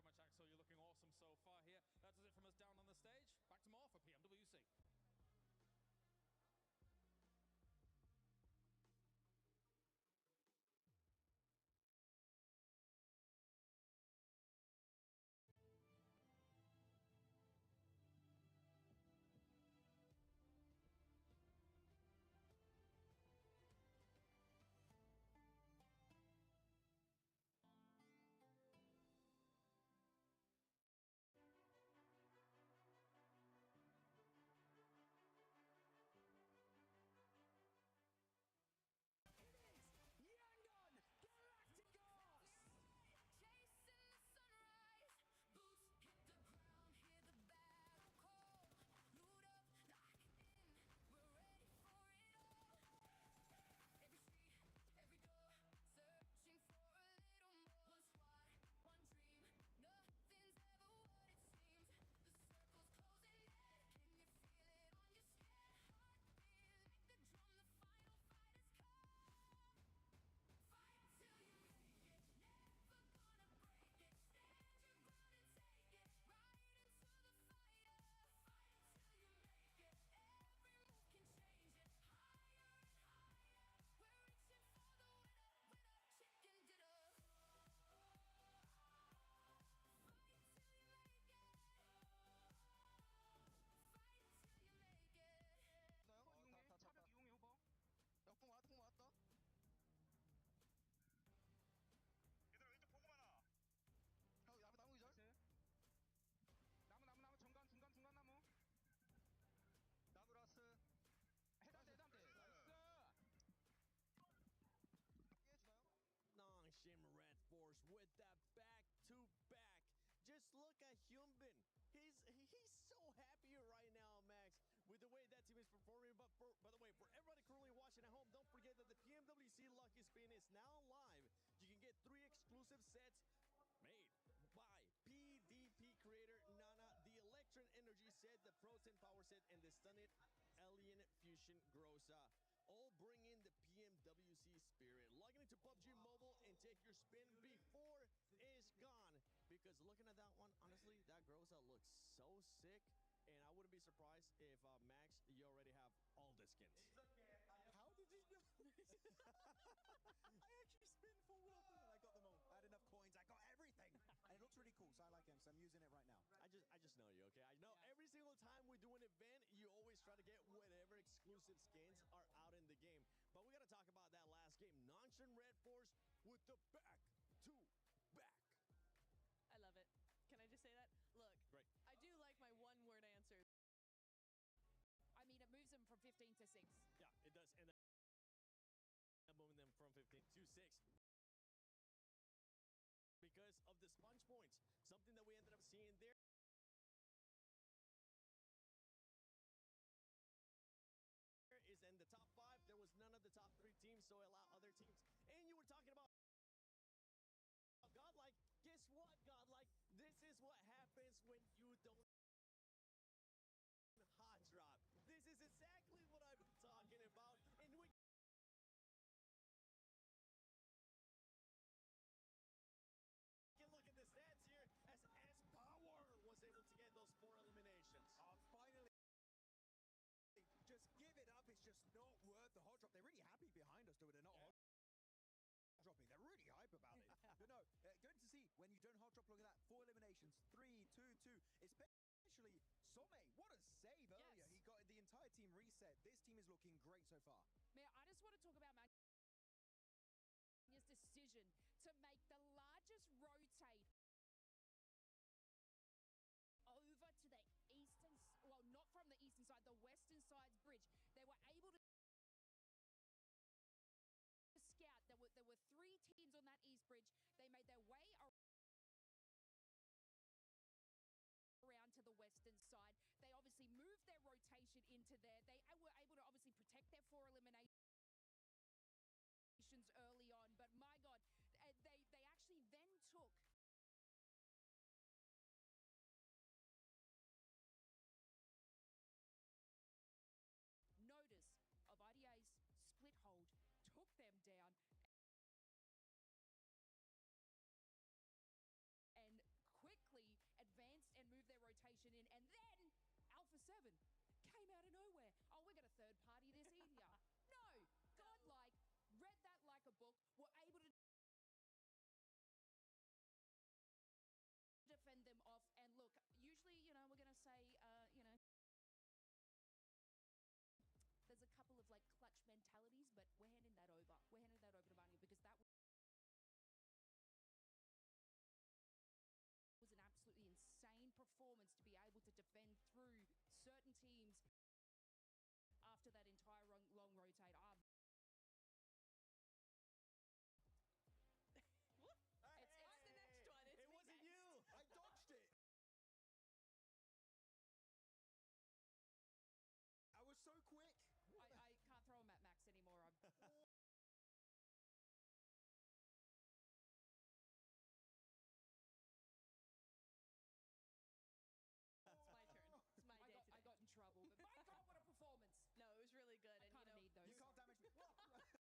very much, Axel. You're looking awesome so far here. That's it from us down on the stage. Back to more for PMWC. 차벽 이용해 후보. 역풍 왔다. 얘들아 왼쪽 보고만 와. 형 앞에 나무 기절. 나무 중간 나무. 나무 라스. 해단대. 나이스. 깨주나요? Nongshim Red Force with that back-to-back. Just look at Hyunbin. He's so happy right now, Max, with the way that team is performing. But by the way, for everybody currently watching at home, don't forget that the PMWC Lucky Spin is now live. You can get 3 exclusive sets made by PDP creator Nana, the Electron Energy set, the Protein Power set, and the Stunned Alien Fusion Groza. All bring in the PMWC spirit. Log into PUBG Mobile and take your spin before it's gone. Because looking at that one, honestly, that Groza looks so sick. And I wouldn't be surprised if, Max, you already have all the skins. It's okay. How did you know this? I actually spin full weapon and I got them all. I had enough coins. I got everything. And it looks really cool, so I like him. So I'm using it right now. I just know you, okay? I know every single time we do an event, you always try to get whatever exclusive skins are out in the game. But we got to talk about that last game. Nongshim Red Force with the back-to-back. I love it. Can I just say that? Look, Great. I do like my one-word answers. I mean, it moves them from 15 to 6. Yeah, it does. And then moving them from 15 to 6. Because of the sponge points. Something that we ended up seeing there is in the top 5. There was none of the top 3 teams, so allow other teams. And you were talking about Godlike. Guess what, Godlike? This is what happens when you don't hot drop. This is exactly what I've been talking about. And we can look at the stats here as S-Power was able to get those 4 eliminations. Finally. Just give it up. It's just not worth the hot drop. They're really happy behind us, though. They're not hot dropping. They're really hype about it. But no, good to see when you don't hot drop. Look at that. 4 eliminations. 3, 2, 2. Especially Some. What a save earlier. Yes. He got the entire team reset. This team is looking great so far. Man, I just want to talk about Magna's decision to make the largest rotate over to the eastern, well, not from the eastern side, the western side's bridge. They were able to scout. There were 3 teams on that east bridge. They made their way around to the western side. They obviously moved their rotation into there. They were able to obviously protect their 4 eliminations early on, but my God, they actually then took notice of IDA's split hold, took them down, and quick were able to defend them off. And look, usually, you know, we're going to say, you know, there's a couple of like clutch mentalities, but we're handing that over. We're handing that over to Barney because that was an absolutely insane performance to be able to defend through certain teams after that entire long rotate. It's the next one. It's it me wasn't next. you. I dodged it. I was so quick. I can't throw him at Max anymore. It's my turn. It's my day I today. got in trouble, but my God, what a performance! No, it was really good. I And kind of need those. You can't damage me.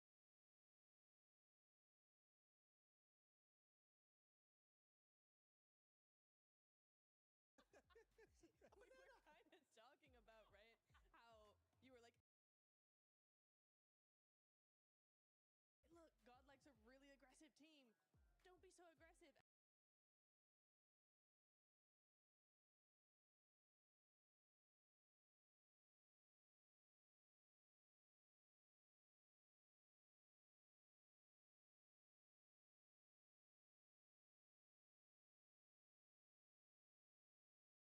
we were kind of talking about, right, how you were like, look, Godlike's a really aggressive team. Don't be so aggressive.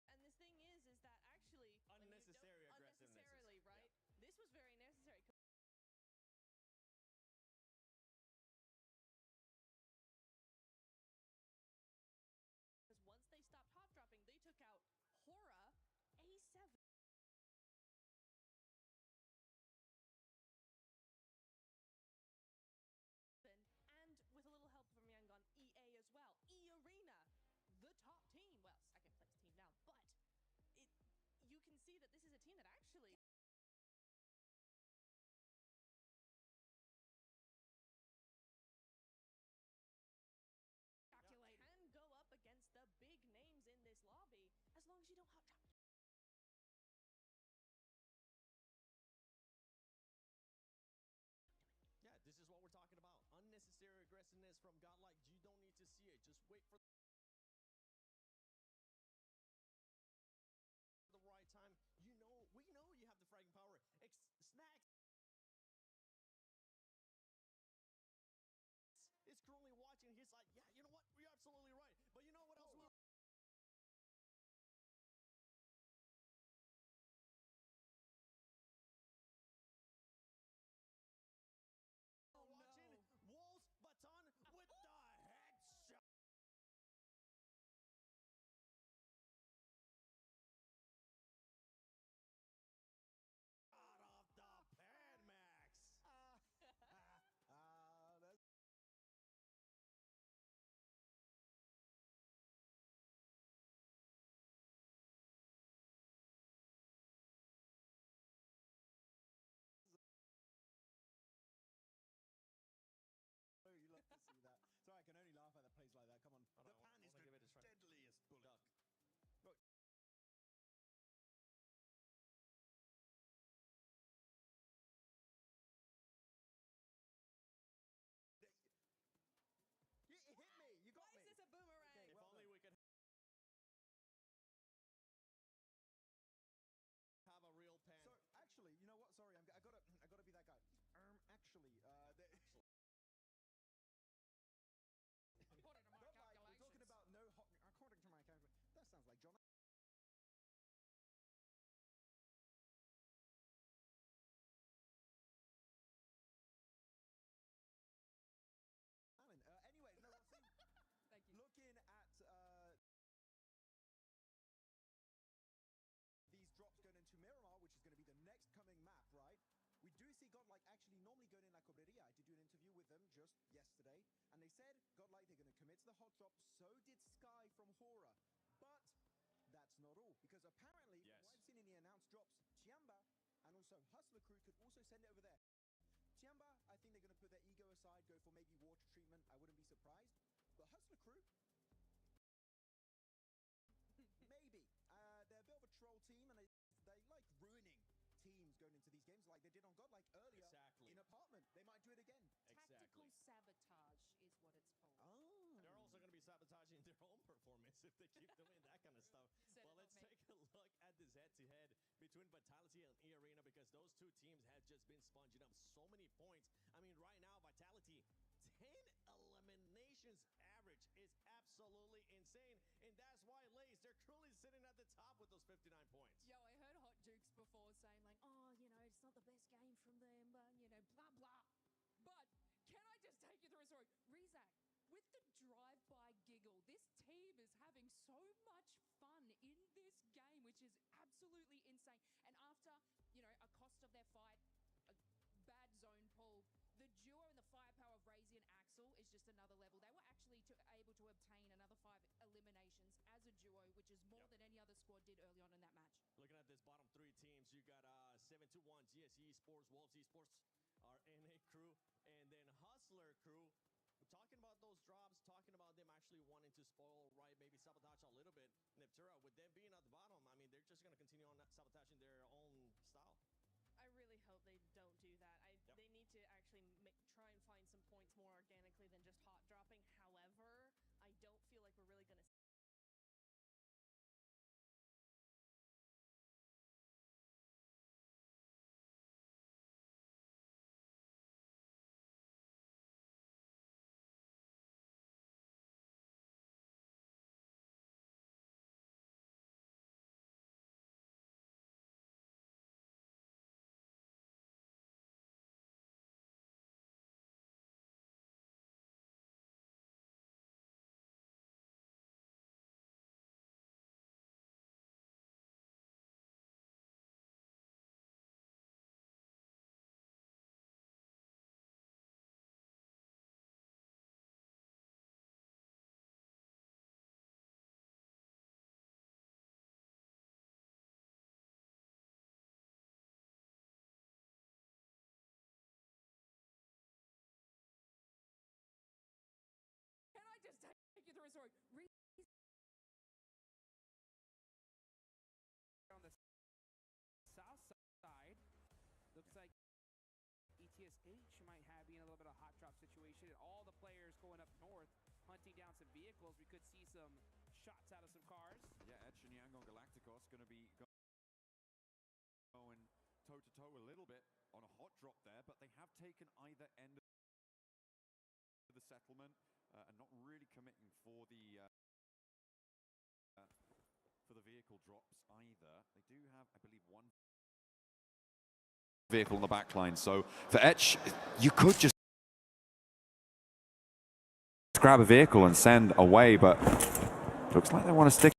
And this thing is that actually when you don't- Unnecessary aggressiveness. unnecessarily, right? This was very necessary. Because once they stopped hot dropping, they took out Hora A7. And with a little help from Yangon, EA as well. E Arena, the top team. Well, second place team now, but you can see that this is a team that actually Calculated. can go up against the big names in this lobby as long as you don't hot drop. Yeah, this is what we're talking about. Unnecessary aggressiveness from Godlike. You don't need to see it. Just wait for the right time. You know, we know you have the fragging power. Snacks is currently watching. He's like, yeah, you know what? We're absolutely right. But you know what else? Watching Wolves Baton with the headshot. Out of the pan, Max. That's you love to see that. Sorry, I can only laugh at the plays like that. Come on. Oh, The no, I pan is wanna the give it a try. deadliest bullet. Duck. Look. It hit me. You got Why me. is this a boomerang? If well only done. we could have a real pan. So actually, you know what? Sorry, I gotta be that guy. Actually, According to my not like we're calculations. talking about no hot. According to my calculation, that sounds like John. Allen. Anyway, no, I'll see. Thank you. Looking at these drops going into Miramar, which is going to be the next coming map, right? We do see Godlike actually normally going in La Cobreria. I did do an interview with them just yesterday, and they said Godlike, they're going to commit to the hot drop. So did Sky from Hora. But that's not all, because apparently, from what I've seen in the announced drops, Chiamba and also Hustler Crew could also send it over there. Chiamba, I think they're going to put their ego aside, go for maybe water treatment. I wouldn't be surprised. But Hustler Crew, maybe. They're a bit of a troll team, and they like ruining teams going into these games like they did on Godlike earlier Exactly. in Apartment. They might do it again. Exactly. Tactical sabotage is what it's called. Oh. They're also going to be sabotaging their own performance if they keep doing that kind of stuff. Said Well, it, let's not take a look at this head-to-head between Vitality and E-Arena, because those two teams have just been sponging up so many points. I mean, right now, Vitality, 10 eliminations average is absolutely insane. And that's why, Lace, they're truly sitting at the top with those 59 points. Yo, I heard Hot Jukes before saying like, oh, you know, it's not the best game from them, but, you know, blah, blah. But can I just take you through a story? Rizak, with the drive-by giggle, this team is having so much fun in this game, which is absolutely insane. And after, you know, a cost of their fight, a bad zone pull, the duo and the firepower of Razy and Axel is just another level. They were actually able to obtain another 5 eliminations as a duo, which is more than any other squad did early on in that match. Looking at this bottom 3 teams, you got 721, GSE Esports, Wolves Esports, our NA crew, and then Hustler crew. We're talking about those drops, talking about them actually wanting to spoil, right, maybe sabotage a little bit. Neptura, with them being at the bottom, I mean, they're just going to continue on sabotaging their own style. I really hope they don't do that. They need to actually try and find some points more organically than just hot dropping. However, I don't feel like we're really going to just take you through a story. On the south side, looks like ETSH might have been a little bit of hot drop situation, and all the players going up north, hunting down some vehicles. We could see some shots out of some cars. Yeah, Ed and Yang on Galacticos going to be going toe-to-toe a little bit on a hot drop there, but they have taken either end of the settlement and not really committing for the vehicle drops either. They do have, I believe, one vehicle in the back line, so for Etch, you could just grab a vehicle and send away, but looks like they want to stick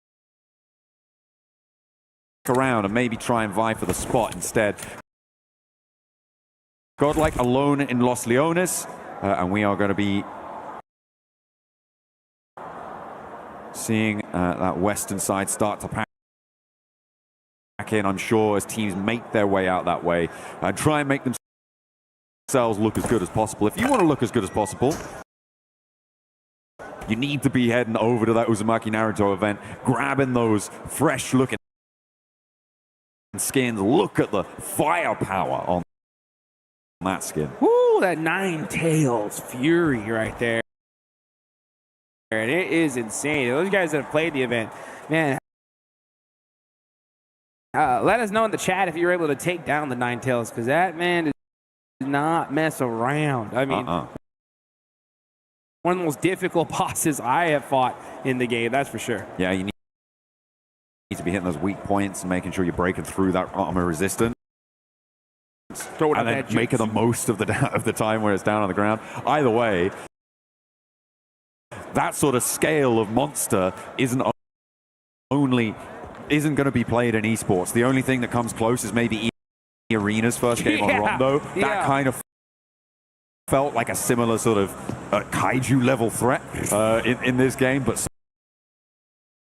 around and maybe try and vie for the spot instead. Godlike alone in Los Leones, and we are going to be seeing that western side start to pack in, I'm sure, as teams make their way out that way and try and make themselves look as good as possible. If you want to look as good as possible, you need to be heading over to that Uzumaki Naruto event, grabbing those fresh-looking skins. Look at the firepower on that skin. Woo, that Nine Tails Fury right there. And it is insane. Those guys that have played the event, man, let us know in the chat if you're able to take down the Nine Tails, because that man does not mess around. I mean, one of the most difficult bosses I have fought in the game, that's for sure. Yeah, you need to be hitting those weak points and making sure you're breaking through that armor resistance. And then making the most of the time where it's down on the ground. Either way, that sort of scale of monster isn't going to be played in esports. The only thing that comes close is maybe Arena's first game on Rondo. That kind of felt like a similar sort of kaiju level threat in this game, but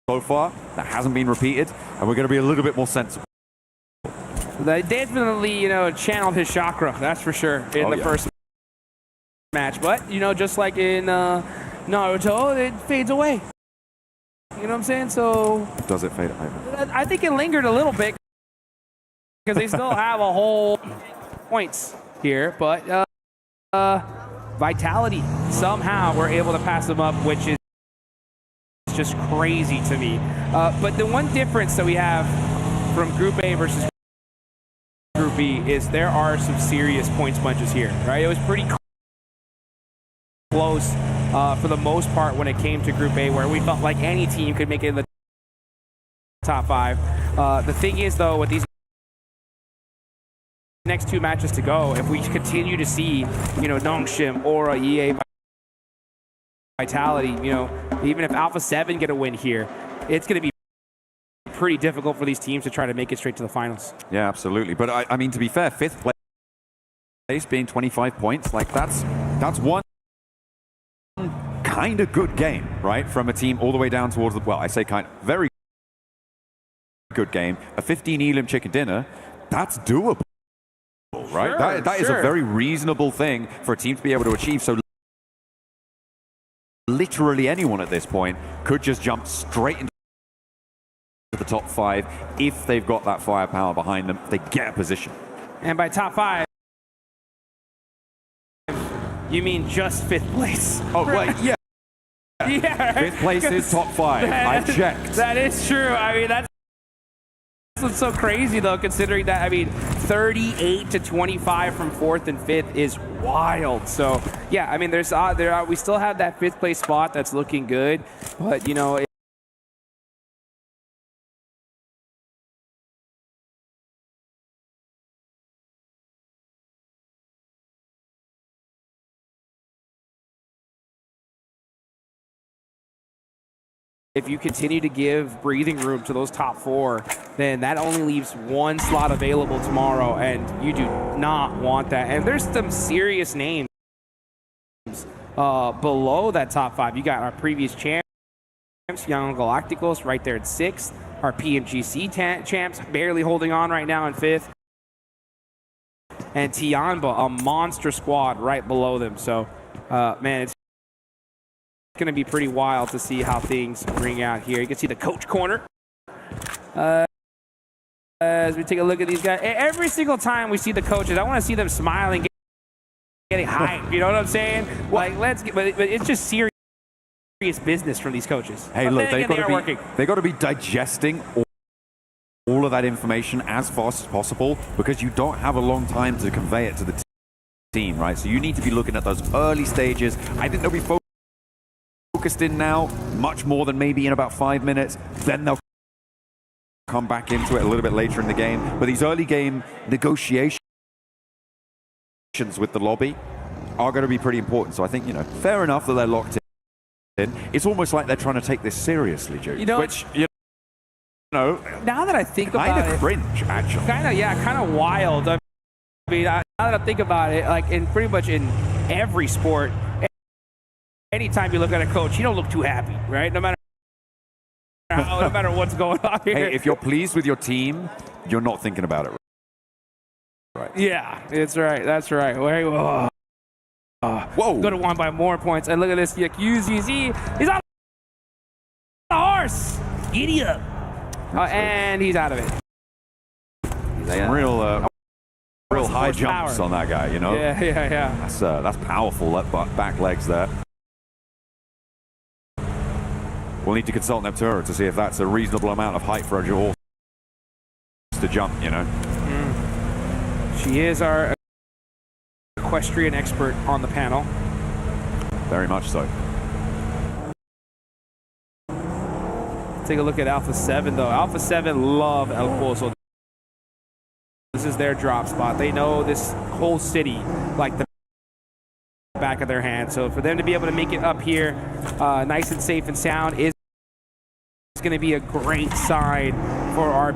so far that hasn't been repeated, and we're going to be a little bit more sensible. They definitely, channeled his chakra, that's for sure, in the first match. But, just like in Naruto, it fades away. You know what I'm saying? So does it fade away? I think it lingered a little bit because they still have a whole points here, but Vitality somehow were able to pass them up, which is just crazy to me. But the one difference that we have from Group A versus Group B is there are some serious points bunches here, right? It was pretty close for the most part when it came to Group A, where we felt like any team could make it in the top 5. The thing is, though, with these next 2 matches to go, if we continue to see, you know, Nongshim, Aura, EA, Vitality, you know, even if Alpha 7 get a win here, it's going to be pretty difficult for these teams to try to make it straight to the finals. Yeah, absolutely. But I mean, to be fair, 5th place being 25 points, like that's one kind of good game, right? From a team all the way down towards the, well, I say kind of, very good game. A 15 Elim chicken dinner, that's doable, right? Sure, that is a very reasonable thing for a team to be able to achieve. So literally anyone at this point could just jump straight into the top 5 if they've got that firepower behind them. They get a position. And by top 5, you mean just 5th place? Oh, well, yeah. Yeah. 5th place is top 5. I checked. That is true. I mean, that's what's so crazy, though, considering that, I mean, 38 to 25 from 4th and 5th is wild. So, yeah, I mean, we still have that 5th place spot that's looking good, but, you know, if you continue to give breathing room to those top 4, then that only leaves 1 slot available tomorrow, and you do not want that. And there's some serious names below that top 5. You got our previous champs, Young Galacticos, right there at 6th. Our PMGC champs barely holding on right now in 5th. And Tianba, a monster squad right below them. So, man, it's going to be pretty wild to see how things ring out here. You can see the coach corner. As we take a look at these guys, every single time we see the coaches, I want to see them smiling, getting hyped. You know what I'm saying? Like, but it's just serious business from these coaches. Hey, look, they got to be digesting all of that information as fast as possible, because you don't have a long time to convey it to the team, right? So you need to be looking at those early stages. I think they'll be focused in now much more than maybe in about 5 minutes. Then they'll come back into it a little bit later in the game. But these early game negotiations with the lobby are going to be pretty important. So I think, you know, fair enough that they're locked in. It's almost like they're trying to take this seriously, Jude. You know, which, you know, now that I think about it, kind of cringe, actually. Kind of wild. I mean, now that I think about it, like in pretty much in every sport, anytime you look at a coach, you don't look too happy, right? No matter what's going on here. Hey, if you're pleased with your team, you're not thinking about it, right? Yeah, it's right. That's right. Whoa. Whoa. Go to 1 by more points. And look at this. QZZ. He's on the horse. Giddy up. And he's out of it. Some real high jumps on that guy, you know? Yeah. That's powerful, that back legs there. We'll need to consult Neptura to see if that's a reasonable amount of height for a horse to jump, you know? She is our equestrian expert on the panel. Very much so. Take a look at Alpha 7, though. Alpha 7 love El Pozo. This is their drop spot. They know this whole city like the back of their hand. So for them to be able to make it up here nice and safe and sound is going to be a great sign for our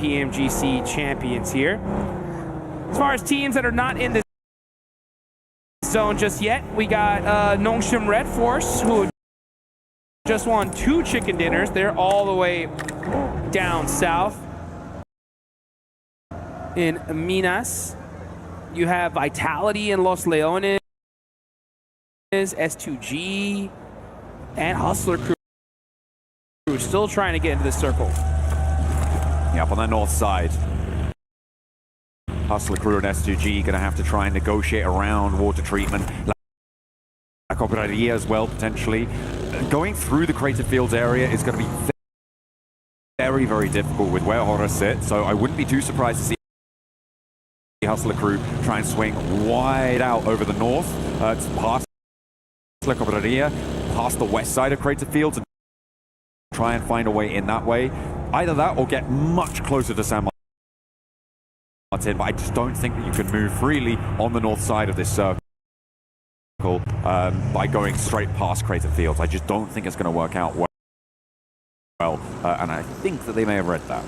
PMGC champions here. As far as teams that are not in this zone just yet, we got Nongshim Red Force, who just won 2 chicken dinners. They're all the way down south in Minas. You have Vitality in Los Leones, S2G, and Hustler Crew still trying to get into the circle. Yeah, up on that north side. Hustler Crew and S2G going to have to try and negotiate around water treatment. La Cooperaria as well, potentially. Going through the Crater Fields area is going to be very, very difficult with where Horror sits, so I wouldn't be too surprised to see Hustler Crew try and swing wide out over the north, past La Cooperaria, past the west side of Crater Fields, and try and find a way in that way. Either that or get much closer to San Martin, but I just don't think that you can move freely on the north side of this circle by going straight past Crater Fields. I just don't think it's going to work out well, and I think that they may have read that.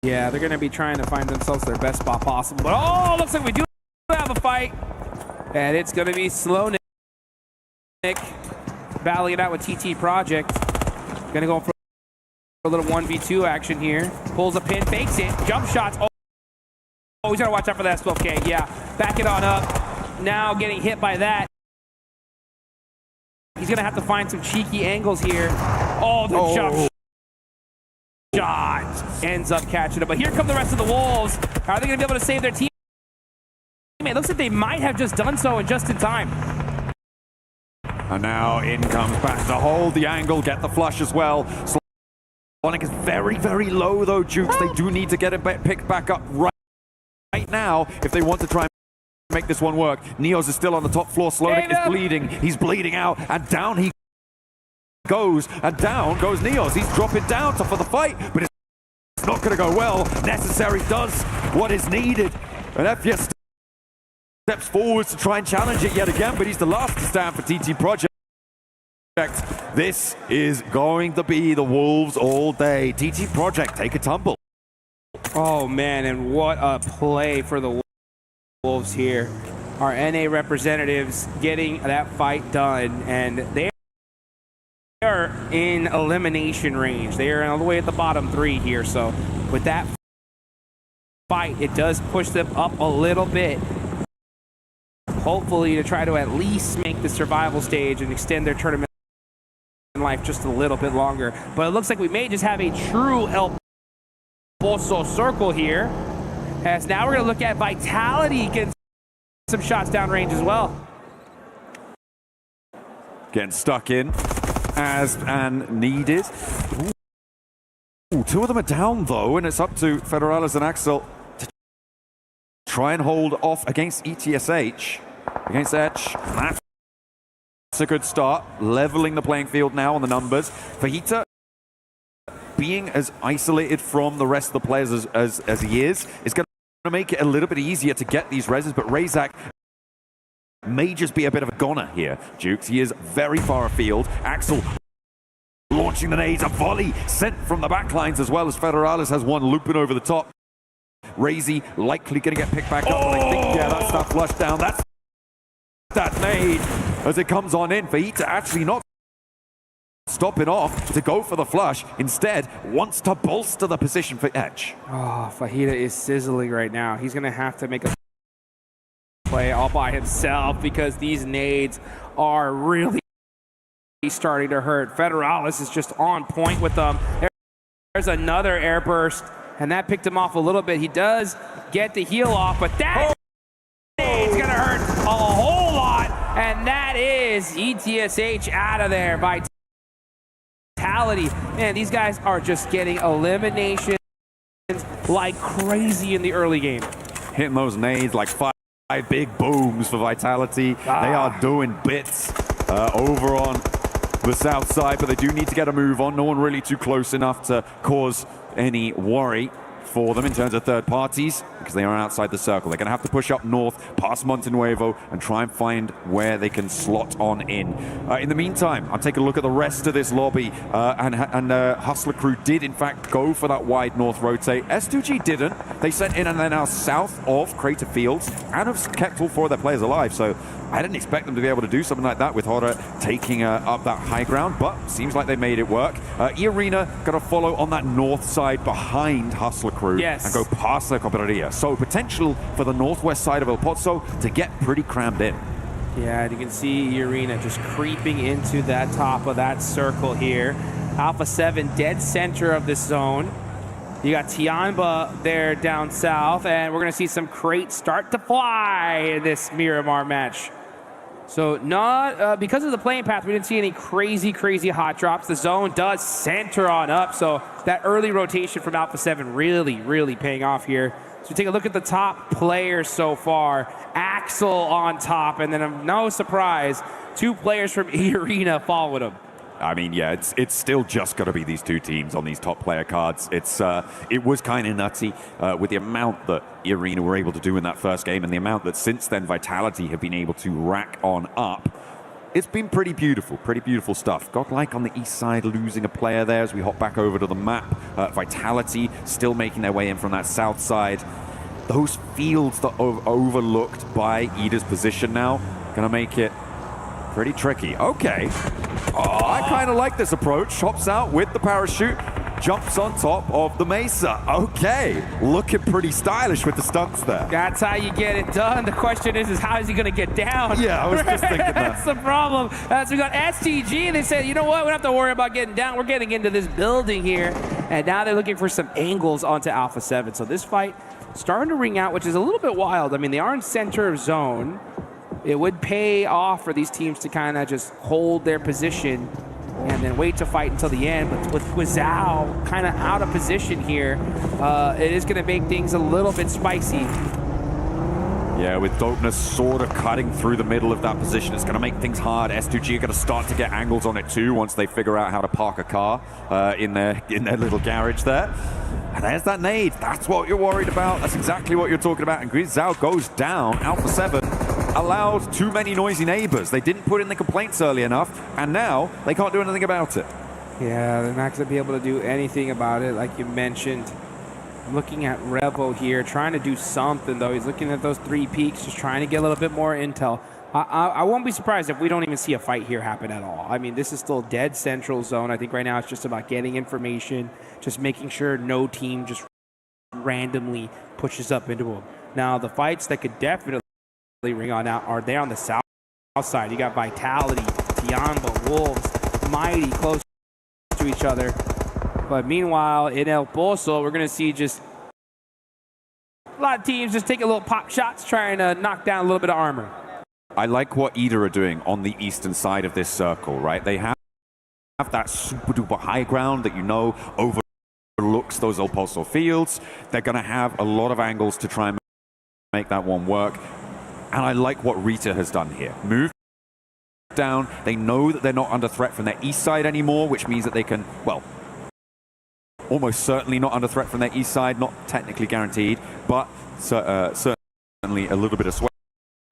Yeah, they're going to be trying to find themselves their best spot possible. But oh, looks like we do have a fight, and it's going to be Slownik battling it out with TT Project. Going to go for a little 1v2 action here. Pulls a pin, fakes it, jump shots. Oh, he's got to watch out for that S12K. Yeah, back it on up. Now getting hit by that. He's going to have to find some cheeky angles here. Oh, the jump shot ends up catching it. But here come the rest of the Wolves. How are they going to be able to save their team? It looks like they might have just done so and just in time. And now in comes back to hold the angle, get the flush as well. Sonic is very, very low though, Jukes. They do need to get it picked back up right now if they want to try and make this one work. Neos is still on the top floor. Slownik is bleeding. He's bleeding out, and down he goes, and down goes Neos. He's dropping down for the fight, but it's not going to go well. Necessary does what is needed, and FPS steps forwards to try and challenge it yet again, but he's the last to stand for TT Project. This is going to be the Wolves all day. TT Project take a tumble. Oh man, and what a play for the Wolves here. Our NA representatives getting that fight done, and they are in elimination range. They are all the way at the bottom three here, so with that fight, it does push them up a little bit. Hopefully to try to at least make the survival stage and extend their tournament life just a little bit longer. But it looks like we may just have a true El Pozo circle here, as now we're going to look at Vitality getting some shots downrange as well. Getting stuck in as and needed. Ooh, two of them are down though, and it's up to Federales and Axel to try and hold off against ETSH, against Etch. That's a good start, leveling the playing field now on the numbers. Fajita, being as isolated from the rest of the players as he is going to make it a little bit easier to get these reses, but Razak may just be a bit of a goner here, Jukes. He is very far afield. Axel launching the nades, a volley sent from the backlines, as well as Federales has one looping over the top. Razy likely going to get picked back up, but I think, yeah, that's that flush down. That's that nade as it comes on in. Fajita actually not stopping off to go for the flush. Instead, wants to bolster the position for Etch. Oh, Fajita is sizzling right now. He's going to have to make a play all by himself because these nades are really starting to hurt. Federales is just on point with them. There's another air burst, and that picked him off a little bit. He does get the heal off, but that nade's going to hurt a whole lot, and that is ETSH out of there. Vitality. Man, these guys are just getting eliminations like crazy in the early game. Hitting those nades like five big booms for Vitality. They are doing bits over on the south side, but they do need to get a move on. No one really too close enough to cause any worry for them in terms of third parties, because they are outside the circle. They're going to have to push up north past Monte Nuevo and try and find where they can slot on in. In the meantime, I'll take a look at the rest of this lobby, and Hustler Crew did in fact go for that wide north rotate. S2G didn't. They sent in and they're now south of Crater Fields and have kept all four of their players alive, so I didn't expect them to be able to do something like that with Horror taking up that high ground, but seems like they made it work. E-Arena going to follow on that north side behind Hustler Crew, yes, and go past the Cooperaria. So potential for the northwest side of El Pozo to get pretty crammed in. Yeah, and you can see E-Arena just creeping into that top of that circle here. Alpha 7 dead center of this zone. You got Tianba there down south, and we're going to see some crates start to fly in this Miramar match. So not because of the playing path, we didn't see any crazy hot drops. The zone does center on up, so that early rotation from Alpha 7 really paying off here. So take a look at the top players so far. Axel on top, and then no surprise, 2 players from E-Arena following him. I mean, yeah, it's still just got to be these 2 teams on these top player cards. It was kind of nutty with the amount that E-Arena were able to do in that first game and the amount that since then Vitality have been able to rack on up. It's been pretty beautiful stuff. Godlike on the east side losing a player there as we hop back over to the map. Vitality still making their way in from that south side. Those fields that are overlooked by Ida's position now going to make it pretty tricky. Okay. Oh, I kind of like this approach. Hops out with the parachute, jumps on top of the mesa. Okay, looking pretty stylish with the stunts there. That's how you get it done. The question is how is he going to get down? Yeah, I was just thinking that. That's the problem. So we got STG, and they said, you know what? We don't have to worry about getting down. We're getting into this building here. And now they're looking for some angles onto Alpha 7. So this fight starting to ring out, which is a little bit wild. I mean, they are in center of zone. It would pay off for these teams to kind of just hold their position and then wait to fight until the end. But with Guizhou kind of out of position here, it is going to make things a little bit spicy. Yeah, with Dopeness sort of cutting through the middle of that position, it's going to make things hard. S2G are going to start to get angles on it too once they figure out how to park a car in their little garage there. And there's that nade. That's what you're worried about. That's exactly what you're talking about. And Guizhou goes down. Alpha 7 allowed too many noisy neighbors. They didn't put in the complaints early enough, and now they can't do anything about it. Yeah, they're not going to be able to do anything about it, like you mentioned. Looking at Revo here, trying to do something, though. He's looking at those 3 peaks, just trying to get a little bit more intel. I won't be surprised if we don't even see a fight here happen at all. I mean, this is still dead central zone. I think right now it's just about getting information, just making sure no team just randomly pushes up into them. Now, the fights that could definitely ring on out are there on the south side. You got Vitality, Tianba, Wolves, Mighty close to each other. But meanwhile, in El Pozo, we're going to see just a lot of teams just taking little pop shots, trying to knock down a little bit of armor. I like what Ida are doing on the eastern side of this circle, right? They have that super duper high ground that overlooks those El Pozo fields. They're going to have a lot of angles to try and make that one work. And I like what Rita has done here. Move down. They know that they're not under threat from their east side anymore, which means that they can, well, almost certainly not under threat from their east side, not technically guaranteed, but certainly a little bit of sway.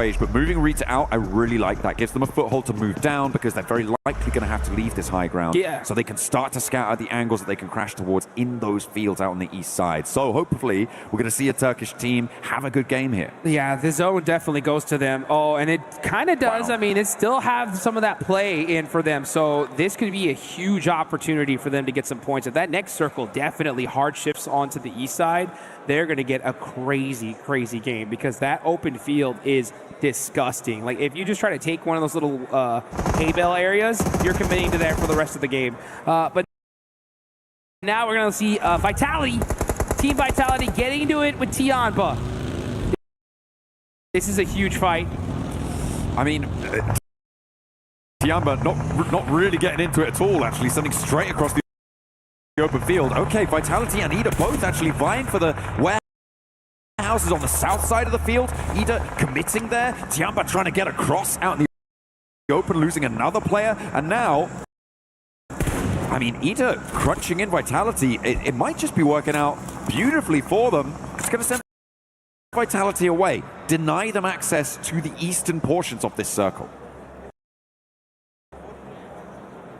But moving Rita out, I really like that. Gives them a foothold to move down because they're very likely going to have to leave this high ground. Yeah. So they can start to scout out the angles that they can crash towards in those fields out on the east side. So hopefully we're going to see a Turkish team have a good game here. Yeah, the zone definitely goes to them. Oh, and it kind of does. Wow. I mean, it still has some of that play in for them. So this could be a huge opportunity for them to get some points. If that next circle definitely hard shifts onto the east side, they're going to get a crazy game because that open field is disgusting. Like, if you just try to take one of those little hay bale areas, you're committing to that for the rest of the game. But now we're going to see Vitality, Team Vitality getting into it with Tianba. This is a huge fight. I mean, Tianba not really getting into it at all, actually, sending straight across the open field. Okay, Vitality and Ida both actually vying for the warehouses on the south side of the field. Ida committing there. Tianba trying to get across out in the open, losing another player. And now, I mean, Ida crunching in Vitality. It might just be working out beautifully for them. It's going to send Vitality away. Deny them access to the eastern portions of this circle.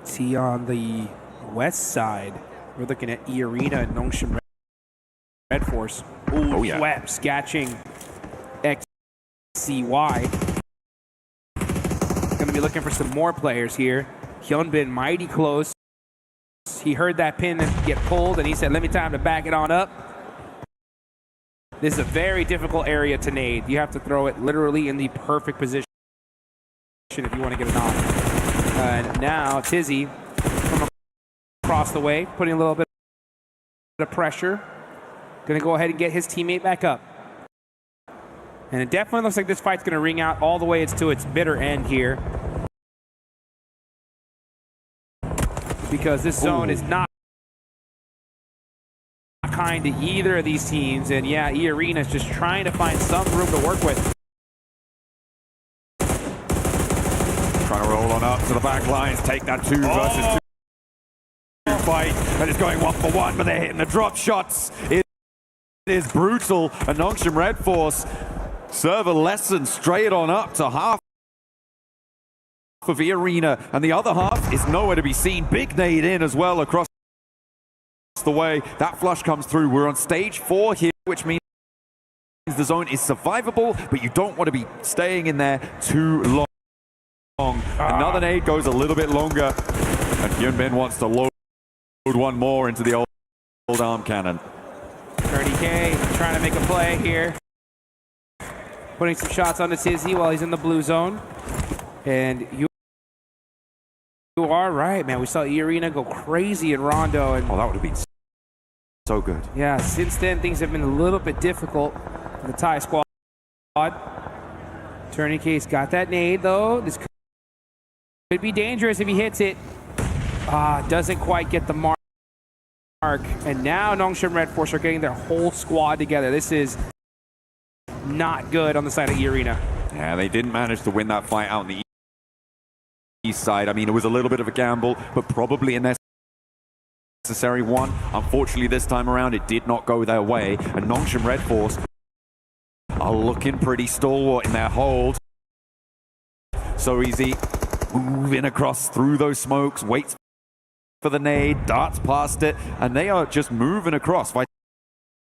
See on the west side, we're looking at E-Arena and Nongshim Red Force. Ooh, oh, yeah. Swep, Sketching, XCY. Gonna be looking for some more players here. Hyunbin mighty close. He heard that pin get pulled and he said, let me time to back it on up. This is a very difficult area to nade. You have to throw it literally in the perfect position if you want to get it on. And now Tizzy from across the way, putting a little bit of pressure Gonna go ahead and get his teammate back up. And it definitely looks like this fight's gonna ring out all the way to its bitter end here. Because this zone is not kind to either of these teams. And yeah, E-Arena is just trying to find some room to work with. Trying to roll on up to the back lines, take that 2 versus 2 fight. And it's going 1-for-1, but they're hitting the drop shots. It is brutal. And Nongshim Red Force serve a lesson straight on up to half of E-Arena, and the other half is nowhere to be seen. Big nade in as well across the way. That flush comes through. We're on stage 4 here, which means the zone is survivable, but you don't want to be staying in there too long. Another nade goes a little bit longer, and Hyunbin wants to load one more into the old arm cannon. TourneyK trying to make a play here. Putting some shots on the Tizzy while he's in the blue zone. And you are right, man. We saw E-Arena go crazy in Rondo. And oh, that would have been so good. Yeah, since then, things have been a little bit difficult for the Thai squad. TourneyK's got that nade, though. This could be dangerous if he hits it. Doesn't quite get the mark. And now Nongshim Red Force are getting their whole squad together. This is not good on the side of E-Arena. Yeah, they didn't manage to win that fight out in the east side. I mean, it was a little bit of a gamble, but probably a necessary one. Unfortunately, this time around, it did not go their way. And Nongshim Red Force are looking pretty stalwart in their hold. So easy. Moving across through those smokes, waits for the nade, darts past it, and they are just moving across.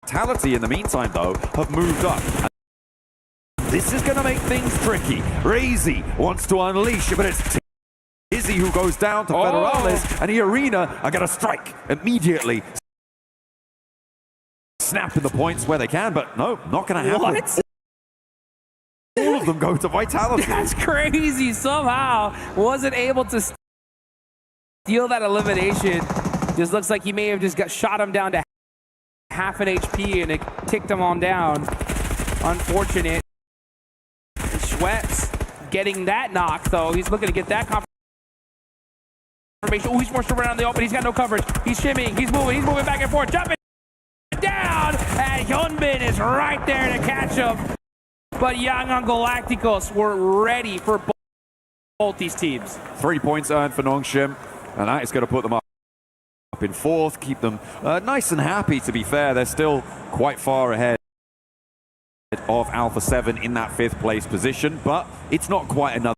Vitality, in the meantime, though, have moved up. This is going to make things tricky. Razy wants to unleash, but it's Tizzy who goes down to Federales, and E-Arena are going to strike immediately. Snapping the points where they can, but no, not going to happen. What? All of them go to Vitality. That's crazy. Somehow wasn't able to steal that elimination. Just looks like he may have just shot him down to half an HP, and it ticked him on down. Unfortunate. Schweppes getting that knock, though. He's looking to get that confirmation. Oh, he's forced to run on the open. He's got no coverage. He's shimmying. He's moving back and forth. Jumping down. And Hyunbin is right there to catch him. But Yangwon Galacticos were ready for both these teams. 3 points earned for Nongshim, and that is going to put them up in 4th, keep them nice and happy, to be fair. They're still quite far ahead of Alpha 7 in that 5th place position, but it's not quite another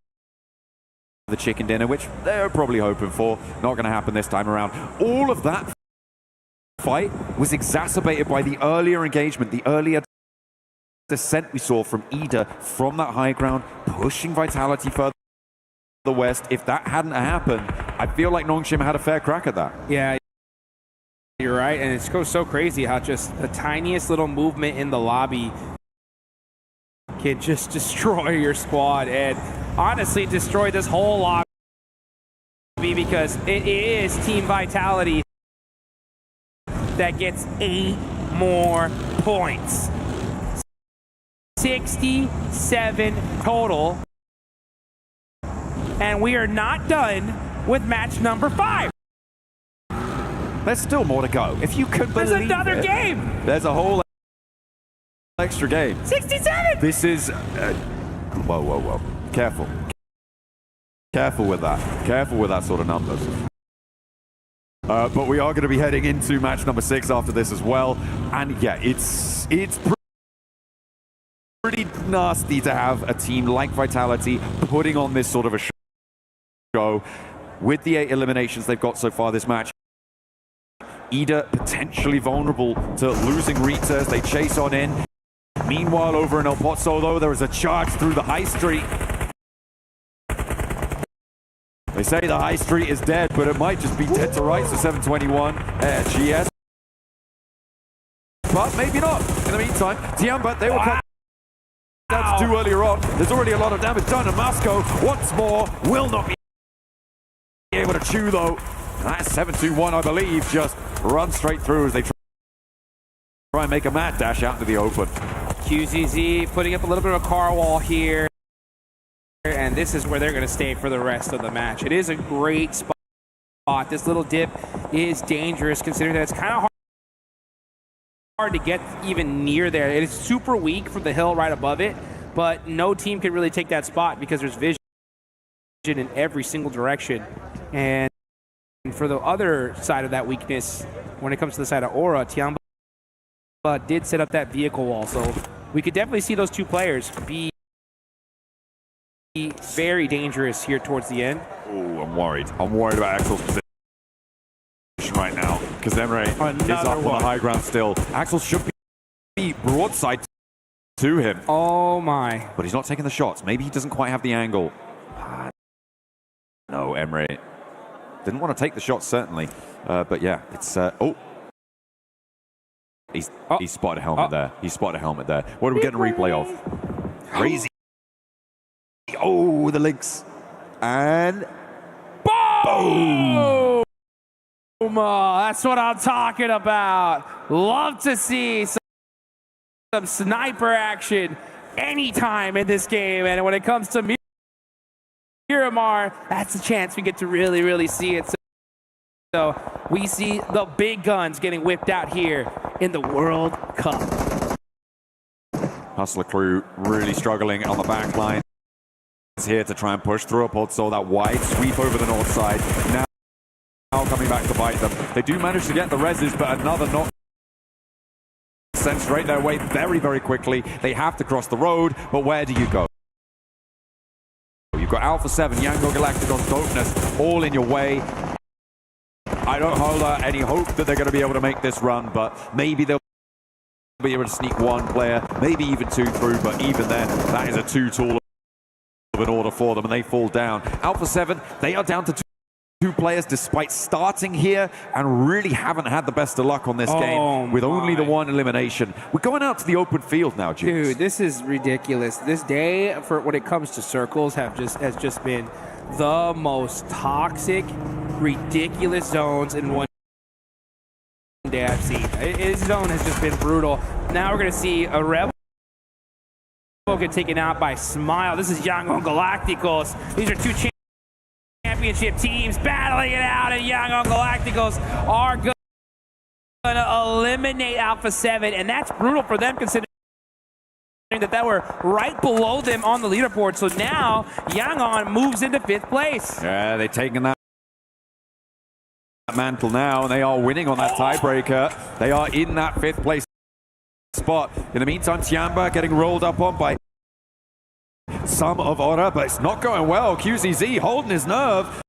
chicken dinner, which they're probably hoping for. Not going to happen this time around. All of that fight was exacerbated by the earlier engagement, the earlier descent we saw from Ida from that high ground, pushing Vitality further west. If that hadn't happened, I feel like Nongshim had a fair crack at that. Yeah, you're right, and it goes so crazy how just the tiniest little movement in the lobby can just destroy your squad, and honestly destroy this whole lobby, because it is Team Vitality that gets 8 more points. 67 total. And we are not done with match number 5. There's still more to go. If you could believe There's another game. There's a whole extra game. 67! This is... whoa. Careful. Careful with that. Careful with that sort of numbers. But we are going to be heading into match number 6 after this as well. And yeah, it's pretty nasty to have a team like Vitality putting on this sort of a show. With the 8 eliminations they've got so far this match, Ida potentially vulnerable to losing Rita as they chase on in. Meanwhile, over in El Pozo, though, there is a charge through the high street. They say the high street is dead, but it might just be dead to rights for 721 GS. But maybe not. In the meantime, Tiamba, they will cut down too earlier on. There's already a lot of damage done, and Moscow once more will not be able to chew, though. That 721, I believe, just runs straight through as they try try and make a mad dash out into the open. QZZ putting up a little bit of a car wall here. And this is where they're going to stay for the rest of the match. It is a great spot. This little dip is dangerous considering that it's kind of hard to get even near there. It is super weak from the hill right above it, but no team can really take that spot because there's vision in every single direction. And for the other side of that weakness, when it comes to the side of Aura, Tiamba did set up that vehicle wall. So we could definitely see those two players be very dangerous here towards the end. Oh, I'm worried. I'm worried about Axel's position right now because Emre is up on the high ground still. Axel should be broadside to him. Oh my. But he's not taking the shots. Maybe he doesn't quite have the angle. No, Emre didn't want to take the shot, certainly. But yeah, it's... He's spotted a helmet there. He spotted a helmet there. What are we getting a replay of? Crazy. Oh, the links. And... Boom! That's what I'm talking about. Love to see some sniper action anytime in this game. And when it comes to Miramar, that's a chance we get to really, really see it. So we see the big guns getting whipped out here in the World Cup. Hustler crew really struggling on the back line. Here to try and push through a pod, so that wide sweep over the north side. Now coming back to bite them. They do manage to get the reses, but another knock sent straight their way very, very quickly. They have to cross the road, but where do you go? You've got Alpha 7, Yango Galacticos, Dopeness, all in your way. I don't hold any hope that they're going to be able to make this run, but maybe they'll be able to sneak one player, maybe even two through, but even then, that is a two-tool in order for them, and they fall down. Alpha 7, they are down to two players despite starting here and really haven't had the best of luck on this game with only the one elimination. We're going out to the open field now, Jukes. Dude, this is ridiculous. This day, for when it comes to circles, has just been the most toxic, ridiculous zones in one day I've seen. His zone has just been brutal. Now we're going to see a Rebel get taken out by Smile. This is Yangon Galacticos. These are two championship teams battling it out, and Yangon Galacticos are going to eliminate Alpha 7, and that's brutal for them considering that were right below them on the leaderboard. So now Yangon moves into 5th place. Yeah, they've taken that mantle now, and they are winning on that tiebreaker. They are in that 5th place spot. In the meantime, Tiamba getting rolled up on by some of Aura, but it's not going well. QZZ holding his nerve.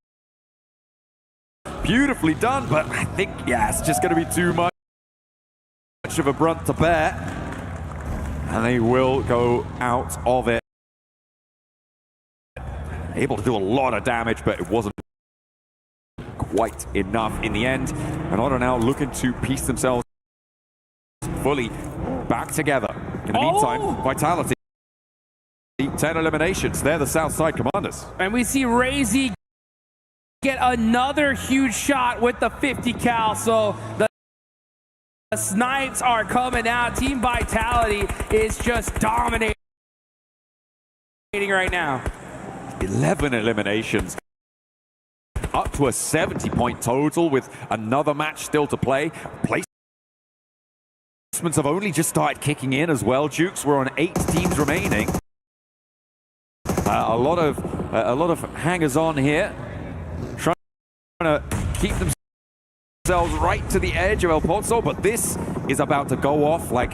Beautifully done, but I think, yeah, it's just going to be too much of a brunt to bear. And they will go out of it. Able to do a lot of damage, but it wasn't quite enough in the end. And Aura now looking to piece themselves fully back together. In the meantime, Vitality, 10 eliminations. They're the Southside Commanders. And we see Razy get another huge shot with the 50 cal. So the snipes are coming out. Team Vitality is just dominating right now. 11 eliminations. Up to a 70-point total with another match still to play. Placements have only just started kicking in as well, Jukes. We're on 8 teams remaining. A lot of hangers-on here, trying to keep themselves right to the edge of El Pozo, but this is about to go off like,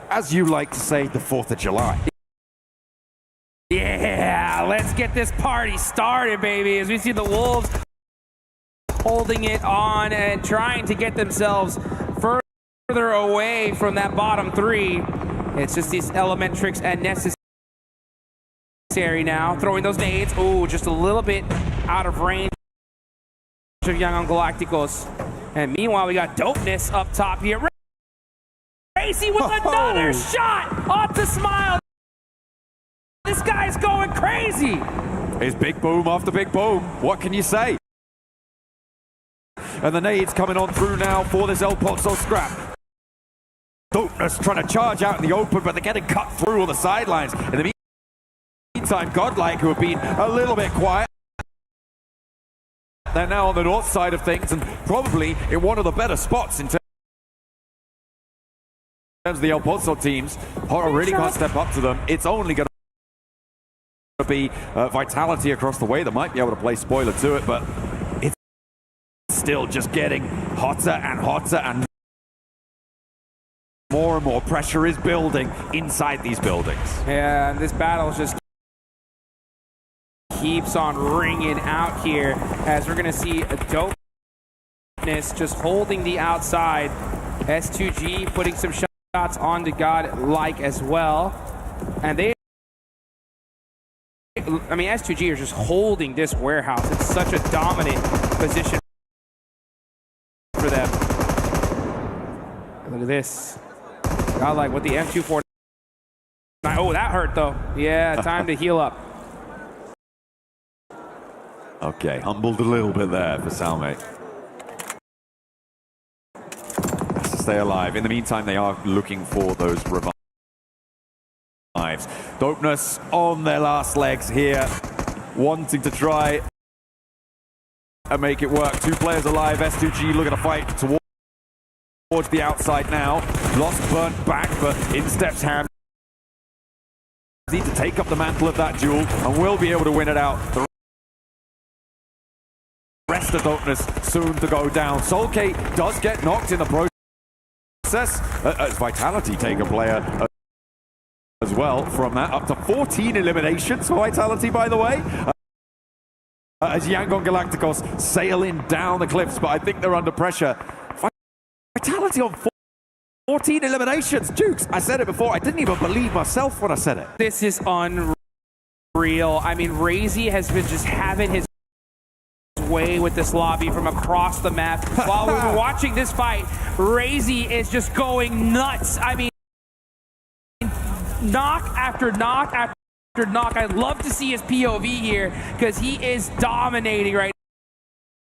as you like to say, the 4th of July. Yeah, let's get this party started, baby, as we see the Wolves holding it on and trying to get themselves further away from that bottom 3. It's just these element tricks and necessary now. Throwing those nades. Oh, just a little bit out of range of Yangon Galacticos. And meanwhile, we got Dopeness up top here. Racy with another shot off the Smile. This guy's going crazy. It's big boom after big boom. What can you say? And the nades coming on through now for this El Pozo scrap. Dopeness trying to charge out in the open, but they're getting cut through on the sidelines. In the meantime, Godlike, who have been a little bit quiet, they're now on the north side of things and probably in one of the better spots in terms of the El Pozo teams. Horror really can't step up to them. It's only going to be Vitality across the way that might be able to play spoiler to it, but it's still just getting hotter and hotter, and more pressure is building inside these buildings. Yeah, and this battle just keeps on ringing out here as we're going to see a Dopeness just holding the outside. S2G putting some shots onto Godlike as well. And S2G are just holding this warehouse. It's such a dominant position for them. Look at this. Godlike with the M249. Oh, that hurt though. Yeah, time to heal up. Okay, humbled a little bit there for Salme. Has to stay alive. In the meantime, they are looking for those revives. Dopeness on their last legs here, wanting to try and make it work. 2 players alive. S2G looking to fight towards the outside now. Lost, burnt back, but in steps Ham. Need to take up the mantle of that duel and will be able to win it out. The rest of Dopeness soon to go down. Solkay does get knocked in the process as Vitality take a player as well from that. Up to 14 eliminations for Vitality, by the way. As Yangon Galacticos sailing down the cliffs, but I think they're under pressure. Vitality on 14 eliminations. Jukes, I said it before. I didn't even believe myself when I said it. This is unreal. I mean, Razy has been just having his way with this lobby from across the map. While we were watching this fight, Razy is just going nuts. I mean, knock after knock after knock. I'd love to see his POV here because he is dominating right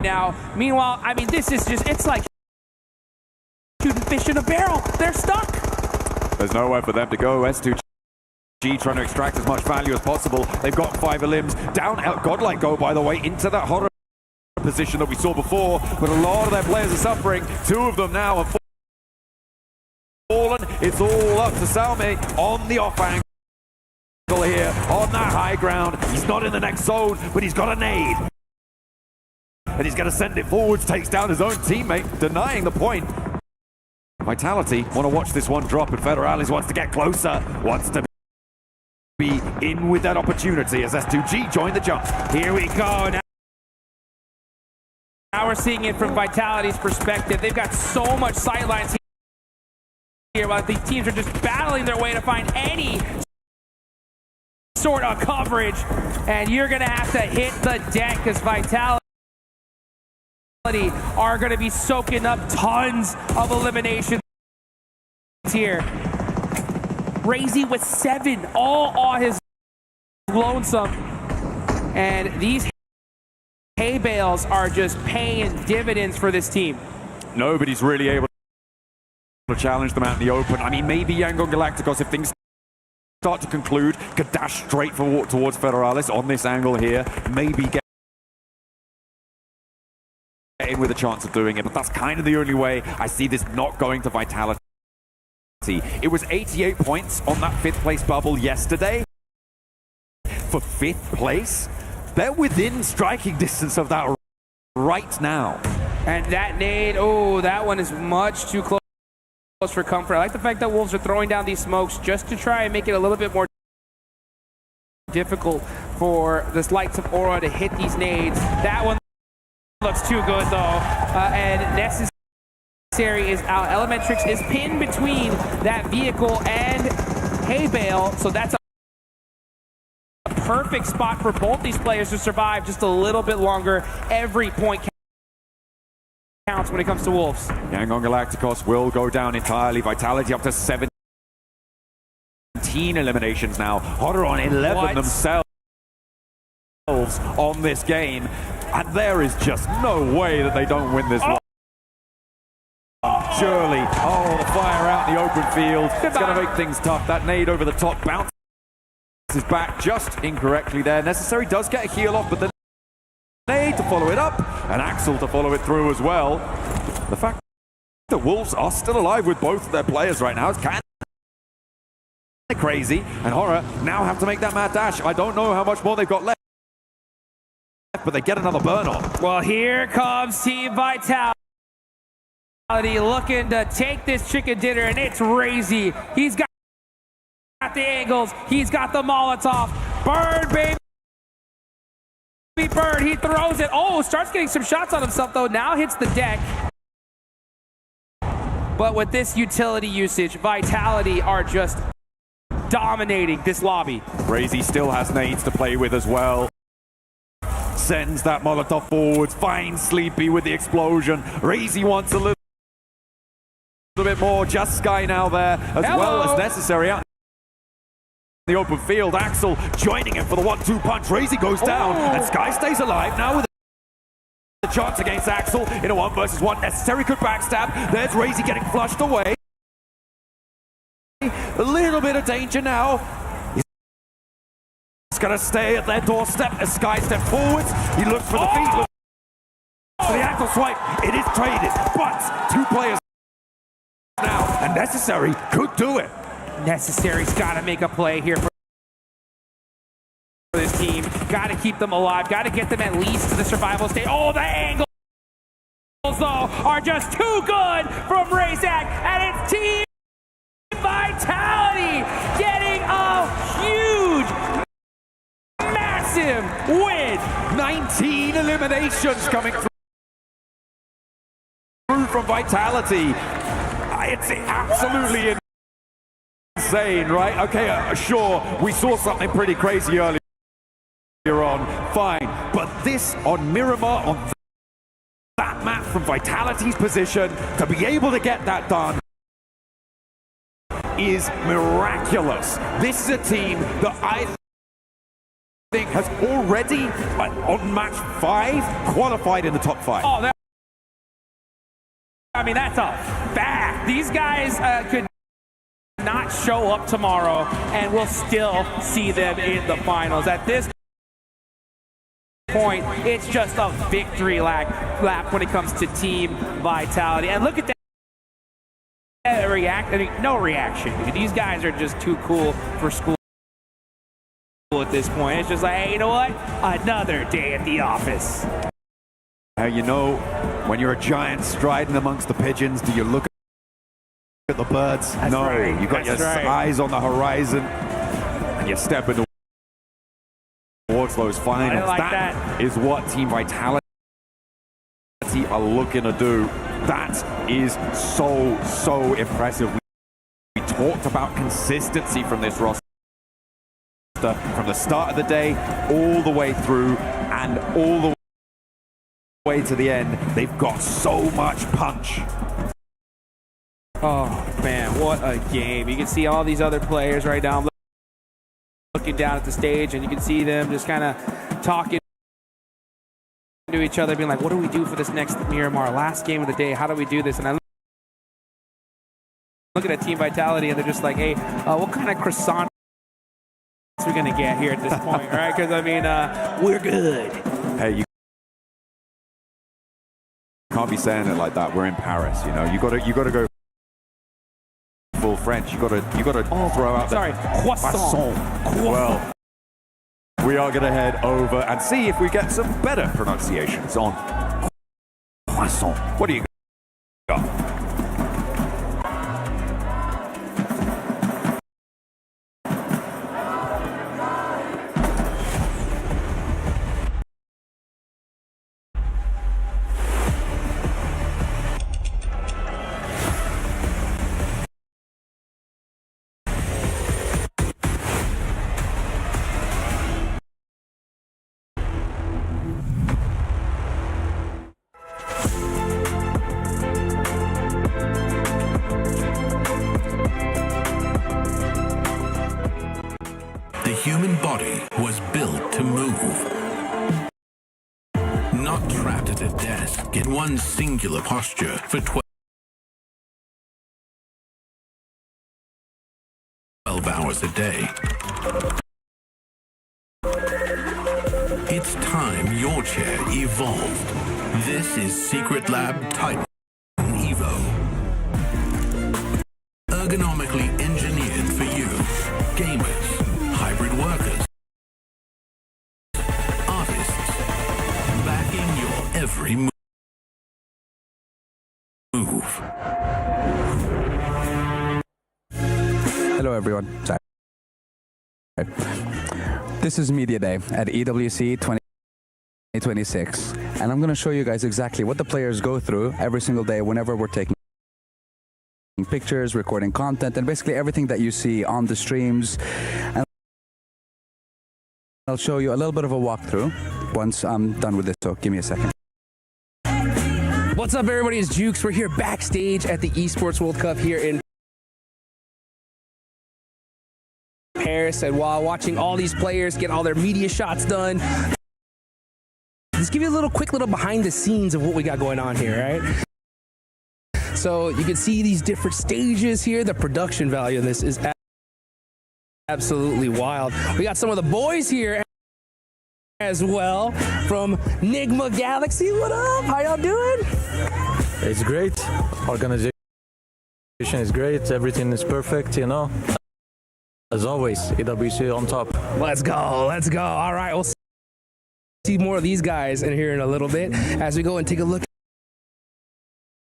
now. Meanwhile, I mean, this is just, it's like shooting fish in a barrel. They're stuck. There's nowhere for them to go. S2G trying to extract as much value as possible. They've got 5 limbs. Down Godlike go, by the way, into that horror position that we saw before, but a lot of their players are suffering. 2 of them now have fallen. It's all up to Salme on the off angle here, on that high ground. He's not in the next zone, but he's got a nade. And he's going to send it forwards, takes down his own teammate, denying the point. Vitality want to watch this one drop, and Federalis wants to get closer, wants to be in with that opportunity as S2G join the jump. Here we go. Now we're seeing it from Vitality's perspective. They've got so much sightlines here, but these teams are just battling their way to find any sort of coverage, and you're going to have to hit the deck because Vitality are going to be soaking up tons of eliminations here. Razy with 7, all on his lonesome, and these hay bales are just paying dividends for this team. Nobody's really able to challenge them out in the open. I mean, maybe Yangon Galacticos, if things start to conclude, could dash straight towards Federalis on this angle here. Maybe get in with a chance of doing it, but that's kind of the only way I see this not going to Vitality. It was 88 points on that 5th place bubble yesterday. For 5th place, they're within striking distance of that right now. And that nade, oh, that one is much too close for comfort. I like the fact that Wolves are throwing down these smokes just to try and make it a little bit more difficult for the likes of Aura to hit these nades. That one looks too good though, and Necessary is out. Elementrix is pinned between that vehicle and hay bale, so that's a perfect spot for both these players to survive just a little bit longer. Every point counts when it comes to Wolves. Yangon Galacticos will go down entirely. Vitality up to 17 eliminations now. Hodder on 11 themselves on this game. And there is just no way that they don't win this one. surely. Oh, the fire out in the open field. It's going to make things tough. That nade over the top bounces back just incorrectly there. Necessary does get a heal off, but the nade to follow it up, and Axel to follow it through as well. The fact that Wolves are still alive with both of their players right now is kind of crazy, and Horror now have to make that mad dash. I don't know how much more they've got left, but they get another burn on. Well, here comes Team Vitality looking to take this chicken dinner, and it's Razy. He's got the angles, he's got the Molotov. Bird, baby, Bird, he throws it. Oh, starts getting some shots on himself though, now hits the deck. But with this utility usage, Vitality are just dominating this lobby. Razy still has nades to play with as well. Sends that Molotov forwards, finds Sleepy with the explosion. Razy wants a little bit more. Just Sky now there, as well as Necessary out in the open field. Axel joining him for the 1-2 punch. Razy goes down, and Sky stays alive now with the chance against Axel in a 1 versus 1. Necessary could backstab. There's Razy getting flushed away. A little bit of danger now. He's gonna stay at their doorstep as Sky steps forwards. He looks for the feet, looks for the ankle swipe. It is traded, but 2 players now, and Necessary could do it. Necessary's got to make a play here for this team. Got to keep them alive. Got to get them at least to the survival state. Oh, the angles though are just too good from Razak, and it's Team Vitality getting a huge, massive win. 19 eliminations coming through from Vitality. It's absolutely insane, right? Okay, sure, we saw something pretty crazy earlier on, fine. But this on Miramar, on that map from Vitality's position, to be able to get that done is miraculous. This is a team that I think has already, on match 5, qualified in the top 5. Oh, I mean, that's a fact. These guys could not show up tomorrow, and we'll still see them in the finals. At this point, it's just a victory lap when it comes to Team Vitality. And look at that no reaction. These guys are just too cool for school at this point. It's just like, hey, you know what? Another day at the office. You know, when you're a giant striding amongst the pigeons, do you look at the birds? That's no, right. you got your eyes on the horizon, and you're stepping towards those finals. Like that is what Team Vitality are looking to do. That is so impressive. We talked about consistency from this roster from the start of the day all the way through, and all the way to the end. They've got so much punch. Oh man, what a game. You can see all these other players right now looking down at the stage, and you can see them just kind of talking to each other, being like, what do we do for this next Miramar? Last game of the day, how do we do this? And I look at Team Vitality, and they're just like, hey, what kind of croissant are we going to get here at this point, right? Because, I mean, we're good. Hey, you can't be saying it like that. We're in Paris, you know. You got to go full French. You got to throw out the croissant. Well, we are going to head over and see if we get some better pronunciations on croissant. What do you got? The human body was built to move. Not trapped at a desk in one singular posture for 12 hours a day. It's time your chair evolved. This is Secret Lab Titan Evo. Ergonomically engineered for you, gamers, hybrid workers, artists, backing your every move. Hello everyone. Sorry. This is Media Day at EWC 2026, and I'm going to show you guys exactly what the players go through every single day whenever we're taking pictures, recording content, and basically everything that you see on the streams. And I'll show you a little bit of a walkthrough once I'm done with this, so give me a second. What's up, everybody? It's Jukes. We're here backstage at the Esports World Cup here in Paris, and while watching all these players get all their media shots done, let's give you a quick little behind the scenes of what we got going on here, right? So you can see these different stages here. The production value of this is absolutely wild. We got some of the boys here as well from Nigma Galaxy. What up? How y'all doing? It's great. Organization is great. Everything is perfect, you know. As always, EWC on top. Let's go. Let's go. All right. We'll see more of these guys in here in a little bit as we go and take a look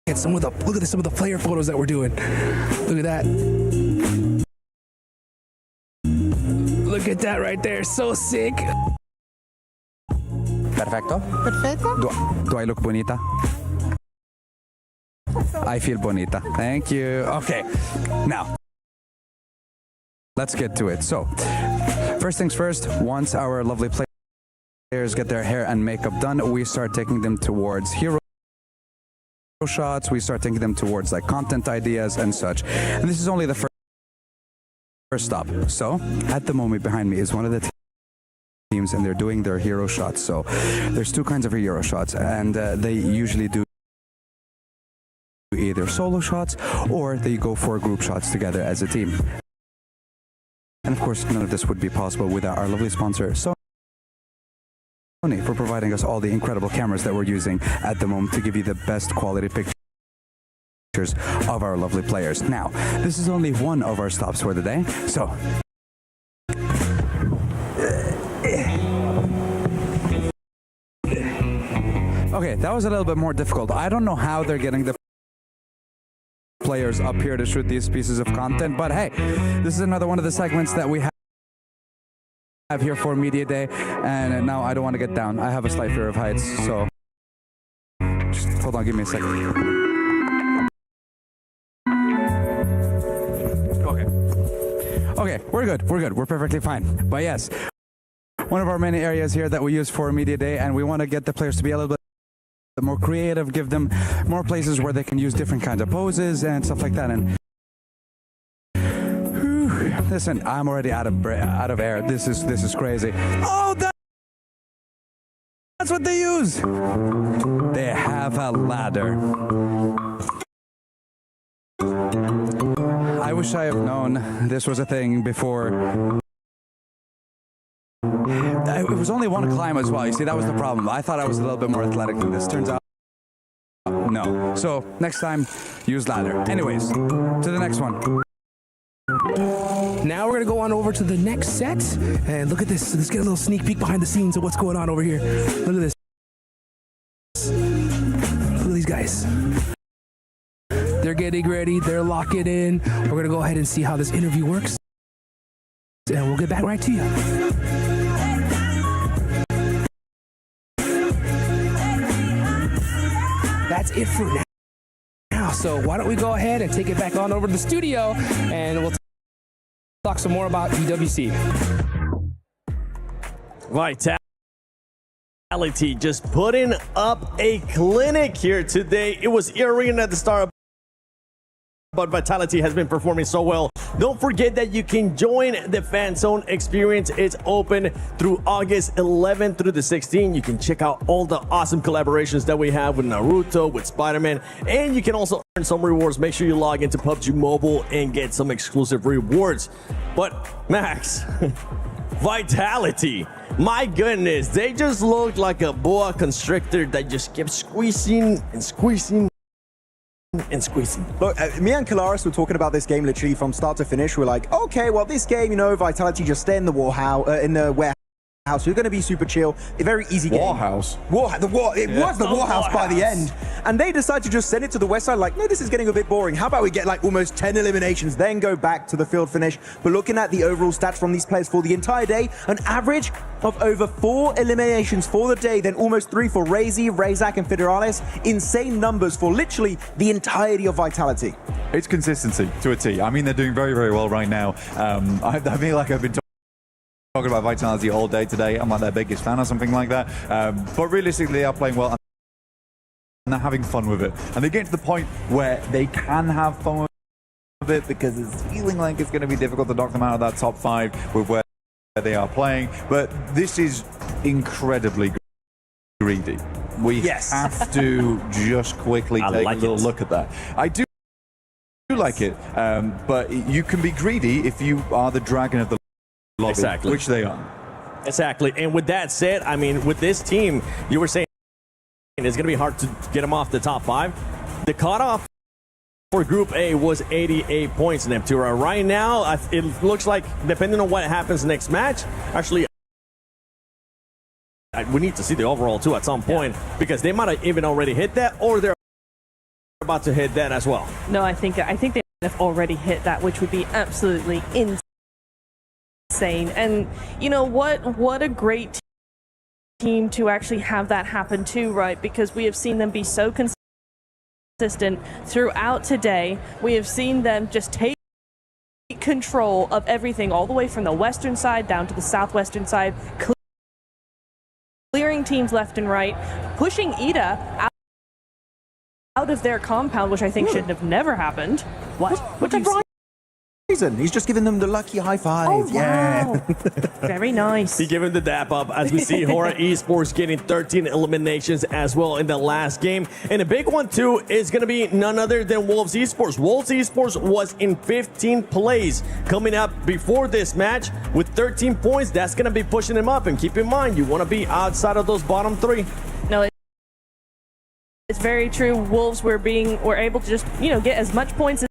at some of the player photos that we're doing. Look at that. Look at that right there. So sick. Perfecto. Perfecto. Do I look bonita? I feel bonita. Thank you. Okay. Now, let's get to it. So, first things first, once our lovely players get their hair and makeup done, we start taking them towards hero shots. We start taking them towards like content ideas and such. And this is only the first stop. So, at the moment behind me is one of the teams, and they're doing their hero shots. So, there's two kinds of hero shots, and they usually do either solo shots or they go for group shots together as a team. And of course, none of this would be possible without our lovely sponsor, Sony, for providing us all the incredible cameras that we're using at the moment to give you the best quality pictures of our lovely players. Now, this is only one of our stops for the day, so okay, that was a little bit more difficult. I don't know how they're getting the players up here to shoot these pieces of content, but hey, this is another one of the segments that we have here for Media Day, and now I don't want to get down. I have a slight fear of heights, so just hold on, give me a second. Okay, we're good, we're perfectly fine. But yes, one of our many areas here that we use for Media Day, and we want to get the players to be a little bit more creative, give them more places where they can use different kinds of poses and stuff like that. And listen, I'm already out of air. This is crazy. Oh, that's what they use. They have a ladder. I wish I have known this was a thing before. It was only one climb as well. You see, that was the problem. I thought I was a little bit more athletic than this. Turns out, no. So next time, use ladder. Anyways, to the next one. Now we're gonna go on over to the next set and look at this. Let's get a little sneak peek behind the scenes of what's going on over here. Look at this. Look at these guys. They're getting ready. They're locking in. We're gonna go ahead and see how this interview works, and we'll get back right to you. That's it for now. So why don't we go ahead and take it back on over to the studio, and we'll talk some more about EWC. Vitality just putting up a clinic here today. It was E-Arena at the start of but Vitality has been performing so well. Don't forget that you can join the Fan Zone experience. It's open through August 11th through the 16th. You can check out all the awesome collaborations that we have with Naruto, with Spider-Man, and you can also earn some rewards. Make sure you log into PUBG Mobile and get some exclusive rewards. But Max, Vitality, my goodness, they just looked like a boa constrictor that just kept squeezing and squeezing and squeezing. Look, me and Kalaris were talking about this game literally from start to finish. We're like, okay, well, this game, you know, Vitality just stay in the warehouse, You're going to be super chill. A very easy game. Warehouse. It was the Warehouse by the end. And they decided to just send it to the west side like, no, this is getting a bit boring. How about we get like almost 10 eliminations, then go back to the field finish. But looking at the overall stats from these players for the entire day, an average of over 4 eliminations for the day, then almost 3 for Razy, Razak, and Federales. Insane numbers for literally the entirety of Vitality. It's consistency to a T. I mean, they're doing very, very well right now. I feel like I've been talking about Vitality all day today. I'm like their biggest fan or something like that. But realistically, they are playing well and they're having fun with it. And they get to the point where they can have fun with it because it's feeling like it's going to be difficult to knock them out of that top 5 with where they are playing. But this is incredibly greedy. We have to just quickly take a little look at that. I do like it, but you can be greedy if you are the dragon of the lobby, exactly, which they are. Exactly. And with that said, I mean, with this team, you were saying it's going to be hard to get them off the top 5. The cutoff for Group A was 88 points, Neptura. Right now, it looks like, depending on what happens next match, actually, we need to see the overall too at some point, because they might have even already hit that, or they're about to hit that as well. No, I think they have already hit that, which would be absolutely insane. And you know what a great team to actually have that happen too, right? Because we have seen them be so consistent throughout today. We have seen them just take control of everything, all the way from the western side down to the southwestern side, clearing teams left and right, pushing Ida out of their compound, which I think should have never happened. What do you see? He's just giving them the lucky high five. Oh, wow. Very nice. He gave him the dap up as we see Hora Esports getting 13 eliminations as well in the last game. And a big one too is going to be none other than Wolves Esports. Wolves Esports was in 15th place coming up before this match with 13 points. That's going to be pushing him up. And keep in mind, you want to be outside of those bottom 3. No, it's very true. Wolves were able to just, get as much points as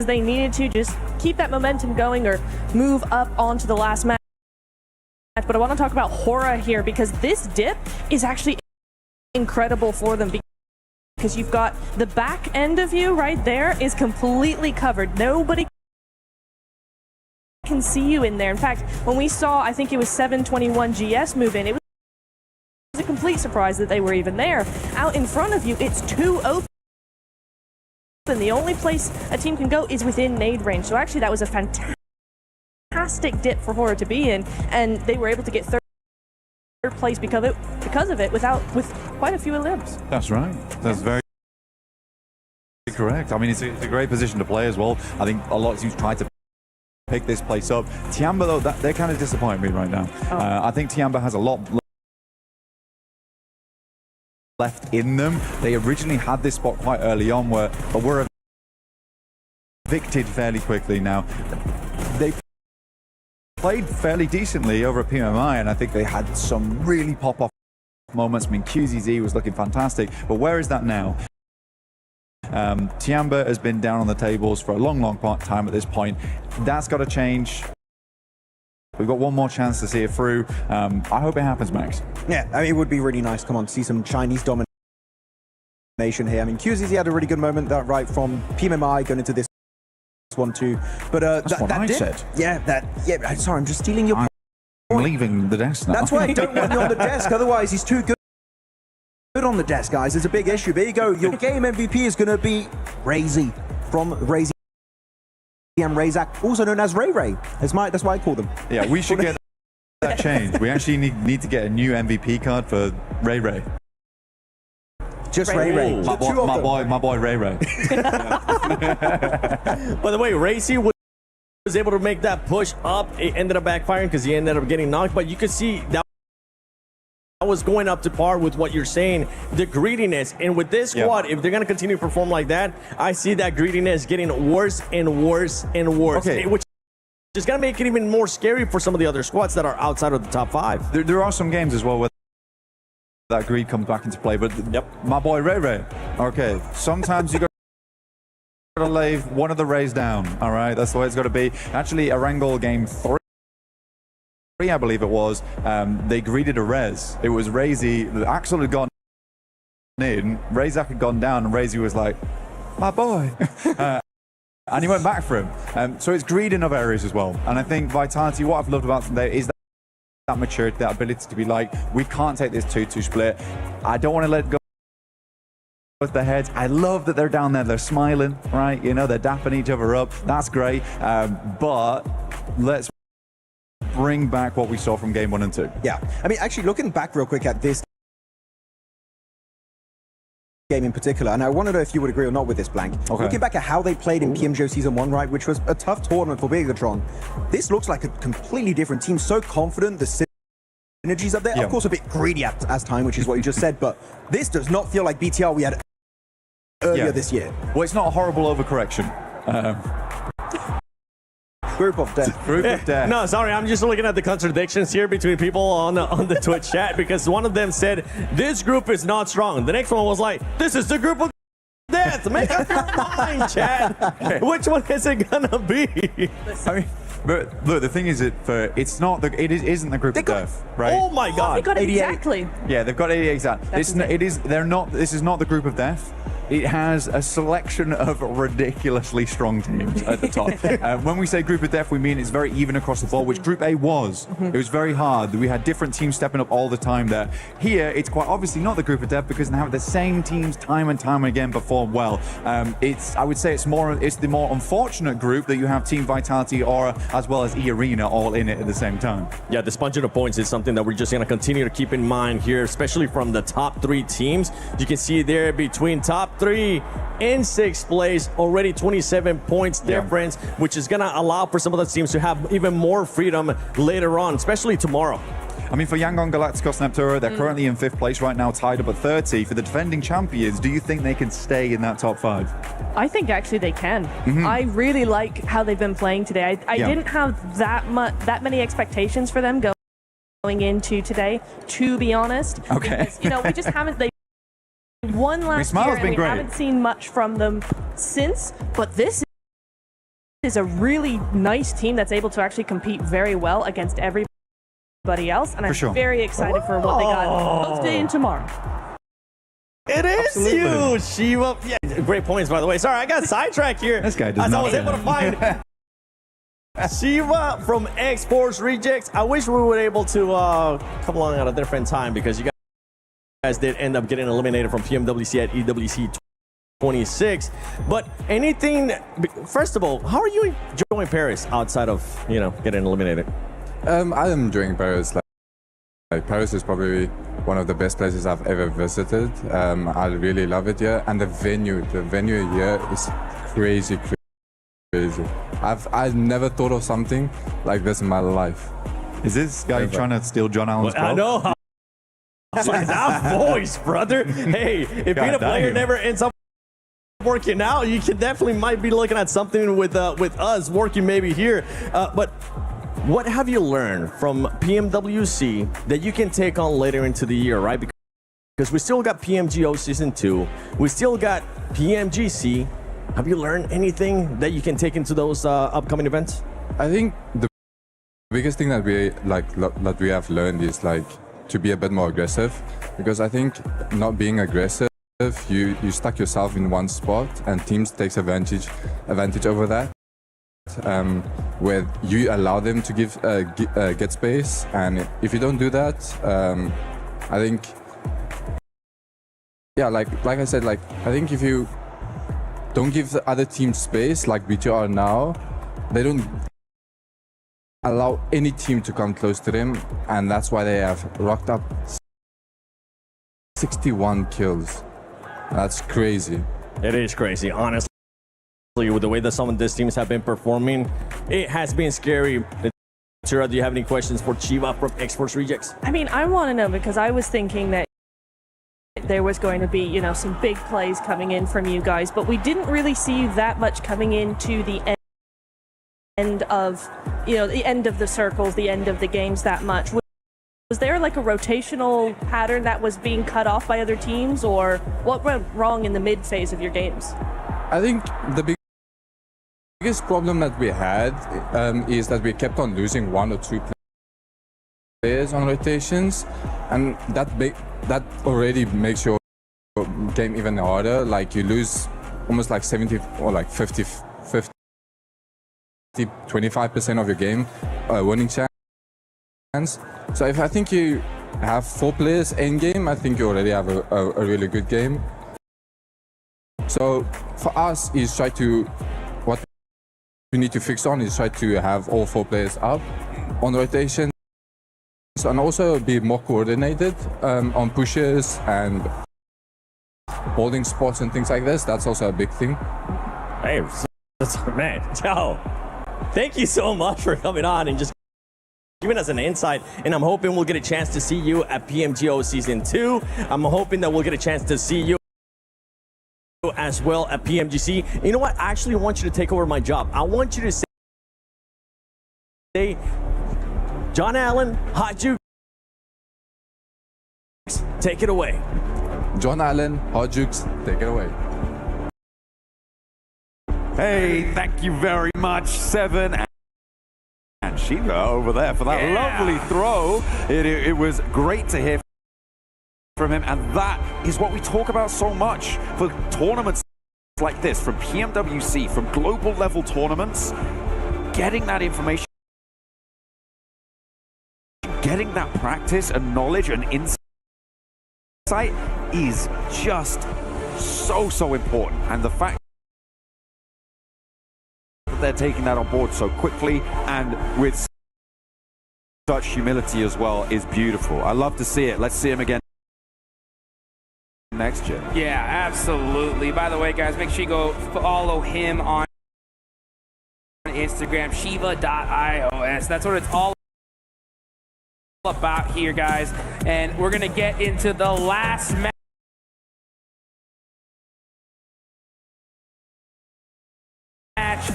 they needed to, just keep that momentum going or move up onto the last match. But I want to talk about Hora here, because this dip is actually incredible for them, because you've got the back end of you right there is completely covered. Nobody can see you in there. In fact, when we saw, I think it was 721 GS move in, it was a complete surprise that they were even there. Out in front of you, it's too open. And the only place a team can go is within nade range. So actually that was a fantastic dip for Hora to be in, and they were able to get third place because of it with quite a few elims. That's right. That's very correct. I mean, it's a great position to play as well. I think a lot of teams try to pick this place up. Tiamba, though, they're kind of disappointing me right now. I think Tiamba has a lot left in them. They originally had this spot quite early on, but were evicted fairly quickly now. They played fairly decently over at PMI, and I think they had some really pop-off moments. I mean, QZZ was looking fantastic, but where is that now? Tiamba has been down on the tables for a long time at this point. That's got to change. We've got one more chance to see it through. I hope it happens, Max. Yeah, I mean, it would be really nice. Come on, to see some Chinese domination here. I mean, QZZ had a really good moment right from PMI going into this one too. But that's what I said. Yeah, sorry, I'm just stealing your point. I'm leaving the desk now. That's why I don't want you on the desk. Otherwise, he's too good on the desk, guys. It's a big issue. There you go. Your game MVP is going to be Razy from Razy and Razak, also known as Ray Ray. That's why I call them. Yeah, we should get that changed. We actually need to get a new MVP card for Ray Ray. Just Ray Ray. My boy Ray Ray. By the way, Racy was able to make that push up. It ended up backfiring because he ended up getting knocked. But you could see that was going up to par with what you're saying, the greediness. And with this squad, if they're going to continue to perform like that, I see that greediness getting worse and worse and worse. Okay. Which is going to make it even more scary for some of the other squads that are outside of the top 5. There are some games as well where that greed comes back into play. But my boy Ray Ray, okay, sometimes you got to lay one of the Rays down, all right? That's the way it's got to be. Actually, Erangel game 3, I believe it was, they greeted a res. It was Razy. Axel had gone in, Razak had gone down, and Razy was like, my boy. And he went back for him. So it's greed in other areas as well. And I think Vitality, what I've loved about them today is that maturity, that ability to be like, we can't take this 2-2 split. I don't want to let it go with their heads. I love that they're down there, they're smiling, right? You know, they're dapping each other up. That's great. But let's bring back what we saw from game 1 and 2. Yeah, I mean, actually looking back real quick at this game in particular, and I want to know if you would agree or not with this, Blank. Okay. Looking back at how they played in PMGO Season 1, right, which was a tough tournament for Bigatron, this looks like a completely different team, so confident, the synergies up there, of course a bit greedy at time, which is what you just said, but this does not feel like BTR we had earlier this year. Well, it's not a horrible overcorrection. Group of death. Group of death. No, sorry, I'm just looking at the contradictions here between people on the Twitch chat, because one of them said, this group is not strong. The next one was like, this is the group of death. Make up your mind, chat. Which one is it gonna be? I mean, but look, the thing is, isn't the group of death, right? Oh my God! They got it 88. exactly. Yeah, they've got 88 exact. This is not the group of death. It has a selection of ridiculously strong teams at the top. When we say group of death, we mean it's very even across the board, which Group A was. It was very hard. We had different teams stepping up all the time there. Here, it's quite obviously not the group of death because now the same teams time and time again perform well. I would say it's the more unfortunate group that you have Team Vitality, Aura, as well as E-Arena all in it at the same time. Yeah, the sponging of points is something that we're just going to continue to keep in mind here, especially from the top 3 teams. You can see there between top 3 in 6th place, already 27 points difference, which is going to allow for some of the teams to have even more freedom later on, especially tomorrow. I mean, for Yangon Galacticos Neptura, they're currently in 5th place right now, tied up at 30. For the defending champions, do you think they can stay in that top 5? I think actually they can. I really like how they've been playing today. I didn't have that many expectations for them going into today, to be honest. Okay. Because, you know, we just haven't. They won last year, and we haven't seen much from them since. But this is a really nice team that's able to actually compete very well against everybody else, and I'm very excited for what they got both today and tomorrow. It is you, Shiva. Yeah, great points, by the way. Sorry, I got sidetracked here. This guy does as not I was able to find Shiva from X-Force Rejects. I wish we were able to come along at a different time, because you guys did end up getting eliminated from PMWC at EWC 26. But anything, first of all, how are you enjoying Paris outside of, you know, getting eliminated? I'm enjoying Paris. Like Paris is probably one of the best places I've ever visited. I really love it here, and the venue here is crazy. I've never thought of something like this in my life. Is this guy trying to steal John Allen's I know. That voice, brother. Hey, if being a player never ends up working out, you can definitely might be looking at something with us working maybe here. But what have you learned from PMWC that you can take on later into the year, right? Because we still got PMGO Season 2. We still got PMGC. Have you learned anything that you can take into those upcoming events? I think the biggest thing that we have learned is like to be a bit more aggressive, because I think not being aggressive, you stuck yourself in one spot, and teams takes advantage over that. Where you allow them to get space, and if you don't do that, I think, yeah, like I said, like I think if you don't give the other team space, like BTR now, they don't allow any team to come close to them, and that's why they have rocked up 61 kills. That's crazy. It is crazy, honestly. With the way that some of these teams have been performing, it has been scary. Tira, do you have any questions for Chiva from Exports Rejects? I mean, I want to know because I was thinking that there was going to be, you know, some big plays coming in from you guys, but we didn't really see that much coming into the end of, you know, the end of the circles, the end of the games that much. Was there like a rotational pattern that was being cut off by other teams, or what went wrong in the mid phase of your games? I think the biggest problem that we had is that we kept on losing 1 or 2 players on rotations, and that already makes your game even harder. Like you lose almost like 70 or like 50, 25% of your game winning chance. So if I think you have 4 players in game, I think you already have a really good game. So for us is what we need to fix on is try to have all 4 players up on rotation, and also be more coordinated on pushes and holding spots and things like this. That's also a big thing. Hey, man, ciao. Thank you so much for coming on and just giving us an insight, and I'm hoping we'll get a chance to see you at PMGO Season 2. I'm hoping that we'll get a chance to see you as well at PMGC. You know what? I actually want you to take over my job. I want you to say, John Allen, Hot Jukes, take it away. John Allen, Hot Jukes, take it away. Hey, thank you very much, Seven. And Shiva over there for that lovely throw. It was great to hear from him, and that is what we talk about so much for tournaments like this, from PMWC, from global level tournaments. Getting that information, getting that practice and knowledge and insight is just so important, and the fact they're taking that on board so quickly and with such humility as well is beautiful. I love to see it. Let's see him again next year. Yeah, absolutely. By the way, guys, make sure you go follow him on Instagram, Shiva.ios. That's what it's all about here, guys. And we're going to get into the last match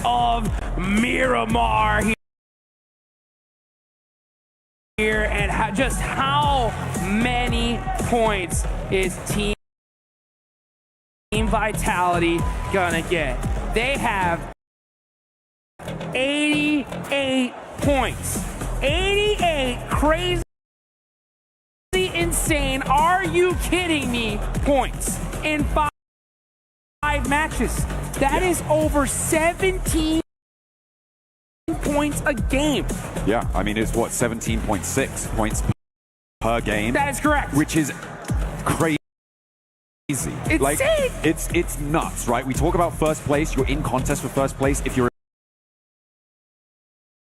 of Miramar here, and just how many points is Team Vitality gonna get? They have 88 points. 88 crazy, insane, are you kidding me, points in 5 matches. That is over 17 points a game. Yeah, I mean, it's what, 17.6 points per game? That is correct. Which is crazy. Insane. Like, it's nuts, right? We talk about first place. You're in contest for first place if you're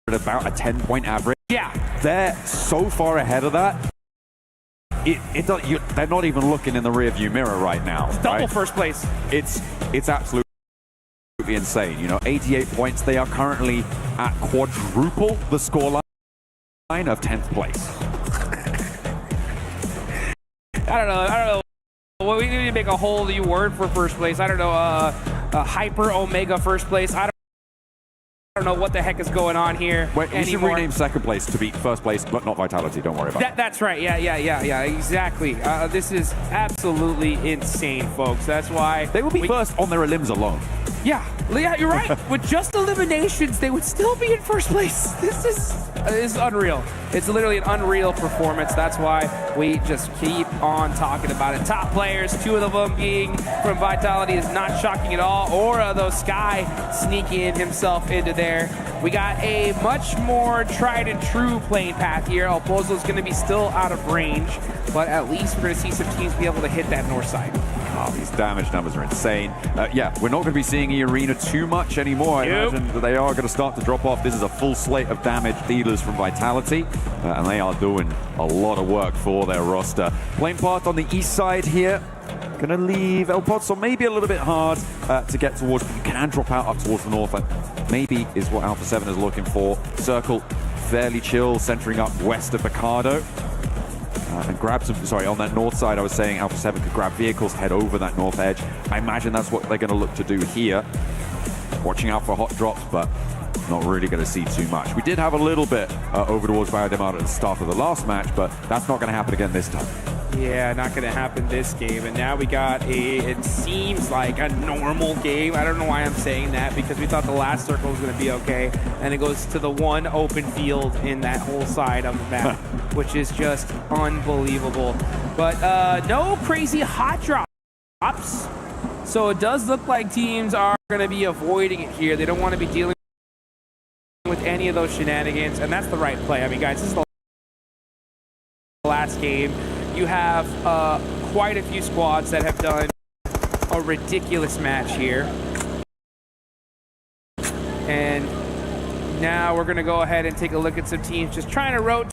at about a 10-point average. Yeah. They're so far ahead of that. They're not even looking in the rearview mirror right now. Double right? first place. It's absolutely insane. You know, 88 points. They are currently at quadruple the scoreline of 10th place. I don't know. Well, we need to make a whole new word for first place. I don't know. Hyper Omega first place. I don't know what the heck is going on here. Wait, we should rename second place to beat first place, but not Vitality. Don't worry about that. That's right. Yeah. Exactly. This is absolutely insane, folks. That's why they will be first on their elims alone. Yeah, you're right. With just eliminations, they would still be in first place. This is unreal. It's literally an unreal performance. That's why we just keep on talking about it. Top players, 2 of them being from Vitality, is not shocking at all. Or though Sky sneaking himself into there. We got a much more tried and true playing path here. Opozo is going to be still out of range, but at least we're going to see some teams be able to hit that north side. Oh, these damage numbers are insane. Yeah, we're not going to be seeing E-Arena too much anymore. I imagine that they are going to start to drop off. This is a full slate of damage dealers from Vitality, and they are doing a lot of work for their roster. Playing part on the east side here, Going to leave El Pozo maybe a little bit hard to get towards, but you can drop out up towards the north. Maybe is what Alpha 7 is looking for. Circle fairly chill, centering up west of Picardo. And grab some, sorry, on that north side, I was saying Alpha 7 could grab vehicles, head over that north edge. I imagine that's what they're going to look to do here. Watching out for hot drops, but not really going to see too much. We did have a little bit over towards Biodemar at the start of the last match, but that's not going to happen again this time. Yeah, not going to happen this game. And now we got it seems like a normal game. I don't know why I'm saying that, because we thought the last circle was going to be okay. And it goes to the one open field in that whole side of the map, which is just unbelievable. But no crazy hot drops. So it does look like teams are going to be avoiding it here. They don't want to be dealing with any of those shenanigans. And that's the right play. I mean, guys, this is the last game. You have quite a few squads that have done a ridiculous match here. And now we're going to go ahead and take a look at some teams just trying to rotate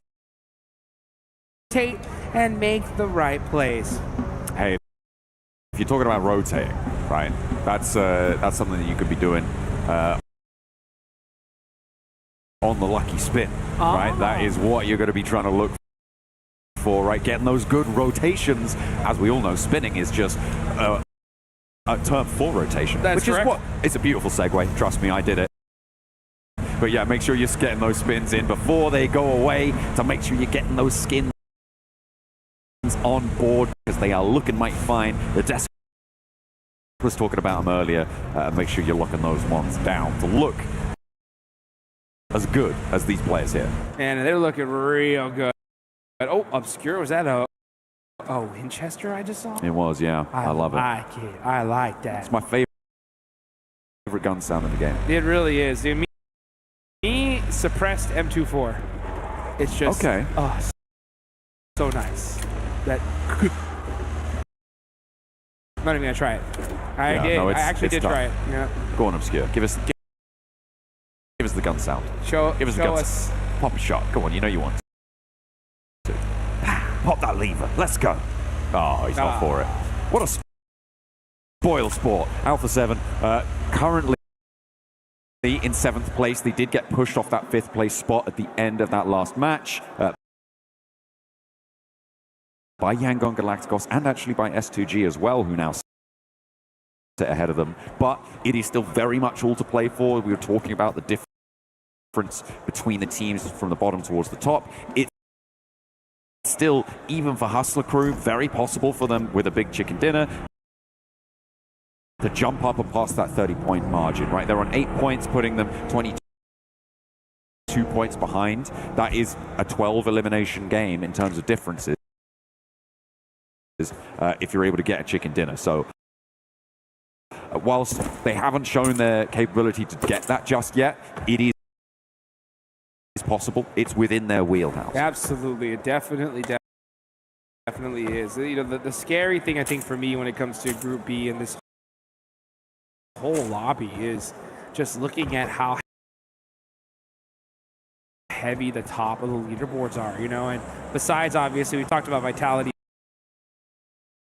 and make the right plays. Hey, if you're talking about rotating, right, that's something that you could be doing on the lucky spin, right? That is what you're going to be trying to look for, right? Getting those good rotations. As we all know, spinning is just a term for rotation. That's which correct. is what, it's a beautiful segue. Trust me, I did it. But yeah, make sure you're getting those spins in before they go away, to make sure you're getting those skins on board, because they are looking mighty fine. The Desk was talking about them earlier. Make sure you're locking those ones down to look as good as these players here. And they're looking real good. Oh, Obscure, was that a Winchester I just saw? It was, yeah. I love it. I like that. It's my favorite gun sound in the game. It really is. Dude, me suppressed M24. It's just okay. Oh, so nice. That I'm not even gonna try it. I actually did try it. Yeah. Go on, Obscure. Give us the gun sound. Give us the gun sound. Pop a shot. Go on, you know you want to. Pop that lever. Let's go. Oh, he's not for it. What a spoil sport. Alpha 7 currently in 7th place. They did get pushed off that 5th place spot at the end of that last match by Yangon Galacticos, and actually by S2G as well, who now sit ahead of them. But it is still very much all to play for. We were talking about the difference between the teams from the bottom towards the top. It's still, even for Hustler Crew, very possible for them with a big chicken dinner to jump up and pass that 30-point margin, right? They're on 8 points, putting them 22 points behind. That is a 12 elimination game in terms of differences, if you're able to get a chicken dinner. So whilst they haven't shown their capability to get that just yet, it is possible. It's within their wheelhouse. Absolutely. It definitely is. You know, the scary thing, I think, for me when it comes to Group B and this whole lobby is just looking at how heavy the top of the leaderboards are, you know, and besides, obviously, we talked about Vitality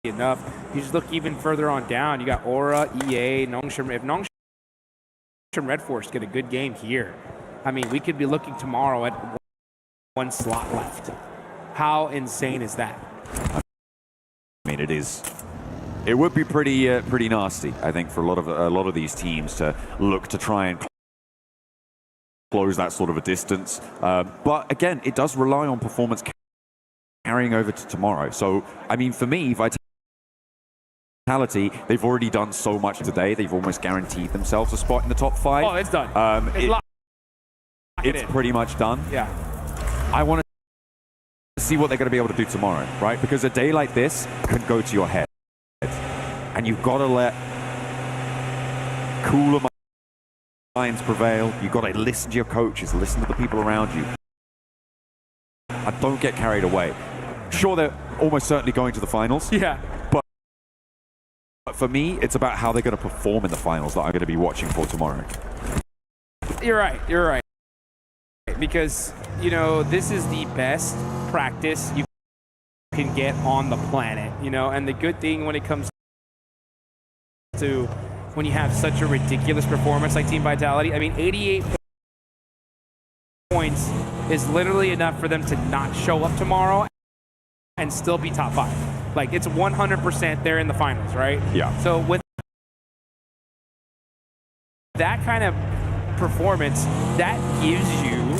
enough. You just look even further on down. You got Aura, EA, Nongshim. If Nongshim Red Force get a good game here, I mean, we could be looking tomorrow at one slot left. How insane is that? I mean, it is. It would be pretty nasty, I think, for a lot of these teams to look to try and close that sort of a distance. But again, it does rely on performance carrying over to tomorrow. So, I mean, for me, Vitality, they've already done so much today. They've almost guaranteed themselves a spot in the top 5. Oh, it's done. It's pretty much done. Yeah. I want to see what they're going to be able to do tomorrow, right? Because a day like this can go to your head. And you've got to let cooler minds prevail. You've got to listen to your coaches, listen to the people around you. And don't get carried away. Sure, they're almost certainly going to the finals. Yeah. But for me, it's about how they're going to perform in the finals that I'm going to be watching for tomorrow. You're right. Because, you know, this is the best practice you can get on the planet, you know, and the good thing when it comes to when you have such a ridiculous performance like Team Vitality. I mean, 88 points is literally enough for them to not show up tomorrow and still be top 5. Like, it's 100% they're in the finals, right? Yeah. So with that kind of performance, that gives you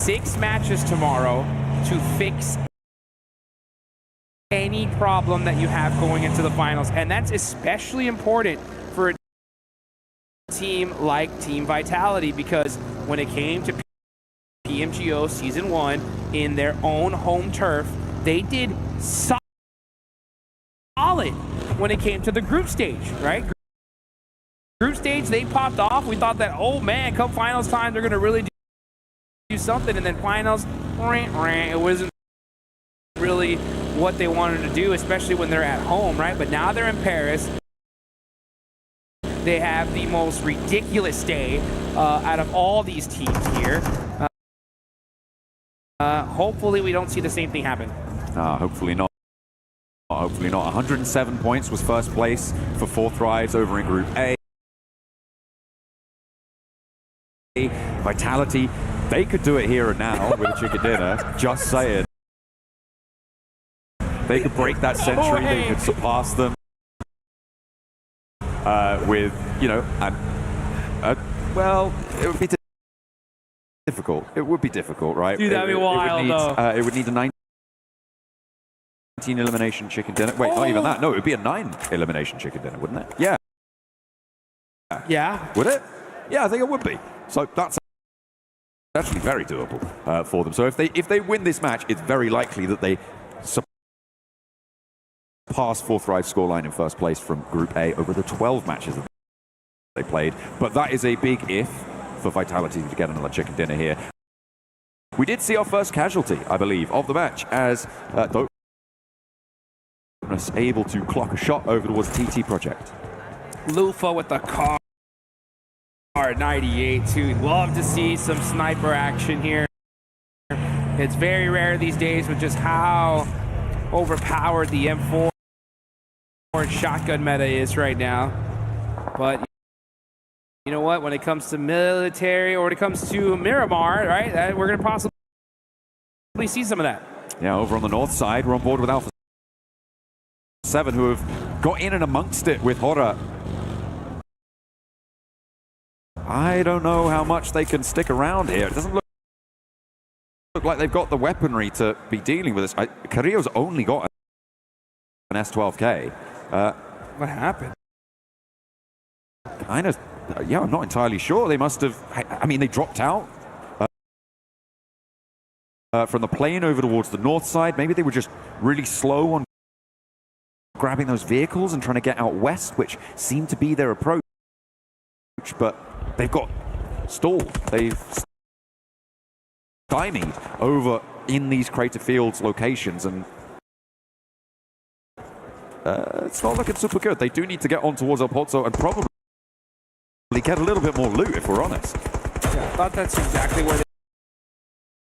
6 matches tomorrow to fix any problem that you have going into the finals. And that's especially important for a team like Team Vitality, because when it came to PMGO Season 1 in their own home turf, they did solid when it came to the group stage, right? Group stage, they popped off. We thought that, oh man, come finals time, they're going to really do something. And then finals, it wasn't really what they wanted to do, especially when they're at home, right? But now they're in Paris. They have the most ridiculous day out of all these teams here. Hopefully we don't see the same thing happen. Hopefully not. Hopefully not. 107 points was first place for 4 Thrives over in Group A. Vitality, they could do it here and now with a chicken dinner. Just saying. They could break that century. They could surpass them with, you know, well, it would be difficult. It would be difficult, right? Dude, that'd be wild, though. It would need a 19 elimination chicken dinner. Wait, not even that. No, it would be a 9 elimination chicken dinner, wouldn't it? Yeah. Yeah. Would it? Yeah, I think it would be. So that's actually very doable for them. So if they win this match, it's very likely that they surpass 4 Thrive scoreline in first place from Group A over the 12 matches that they played. But that is a big if for Vitality to get another chicken dinner here. We did see our first casualty, I believe, of the match as Dopeness able to clock a shot over towards TT Project. Lufa with the car. 98 too. Love to see some sniper action here. It's very rare these days with just how overpowered the M4 shotgun meta is right now. But you know what? When it comes to military or when it comes to Miramar, right? We're going to possibly see some of that. Yeah, over on the north side, we're on board with Alpha 7, who have got in and amongst it with Hora. I don't know how much they can stick around here. It doesn't look like they've got the weaponry to be dealing with this. Carrillo's only got an S12K. What happened? Kind of, yeah, I'm not entirely sure. They must have, I mean, they dropped out from the plane over towards the north side. Maybe they were just really slow on grabbing those vehicles and trying to get out west, which seemed to be their approach. But they've got stalled. They've stymied over in these Crater Fields locations, and it's not looking super good. They do need to get on towards El Pozo and probably get a little bit more loot, if we're honest. Yeah, I thought that's exactly where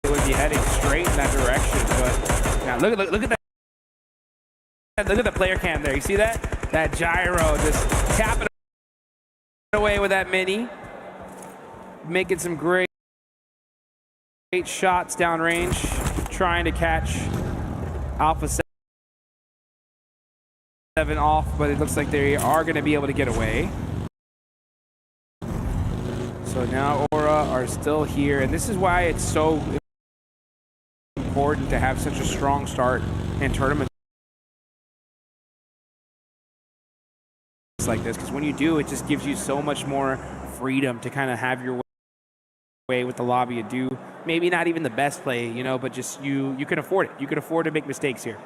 they would be heading, straight in that direction. But now look at that. Look at the player cam there. You see that? That gyro just tapping away with that mini, making some great shots downrange, trying to catch Alpha 7 off, but it looks like they are going to be able to get away. So now Aura are still here, and this is why it's so important to have such a strong start in tournaments like this, because when you do, it just gives you so much more freedom to kind of have your way with the lobby and do maybe not even the best play, you know, but just you can afford it. You can afford to make mistakes here.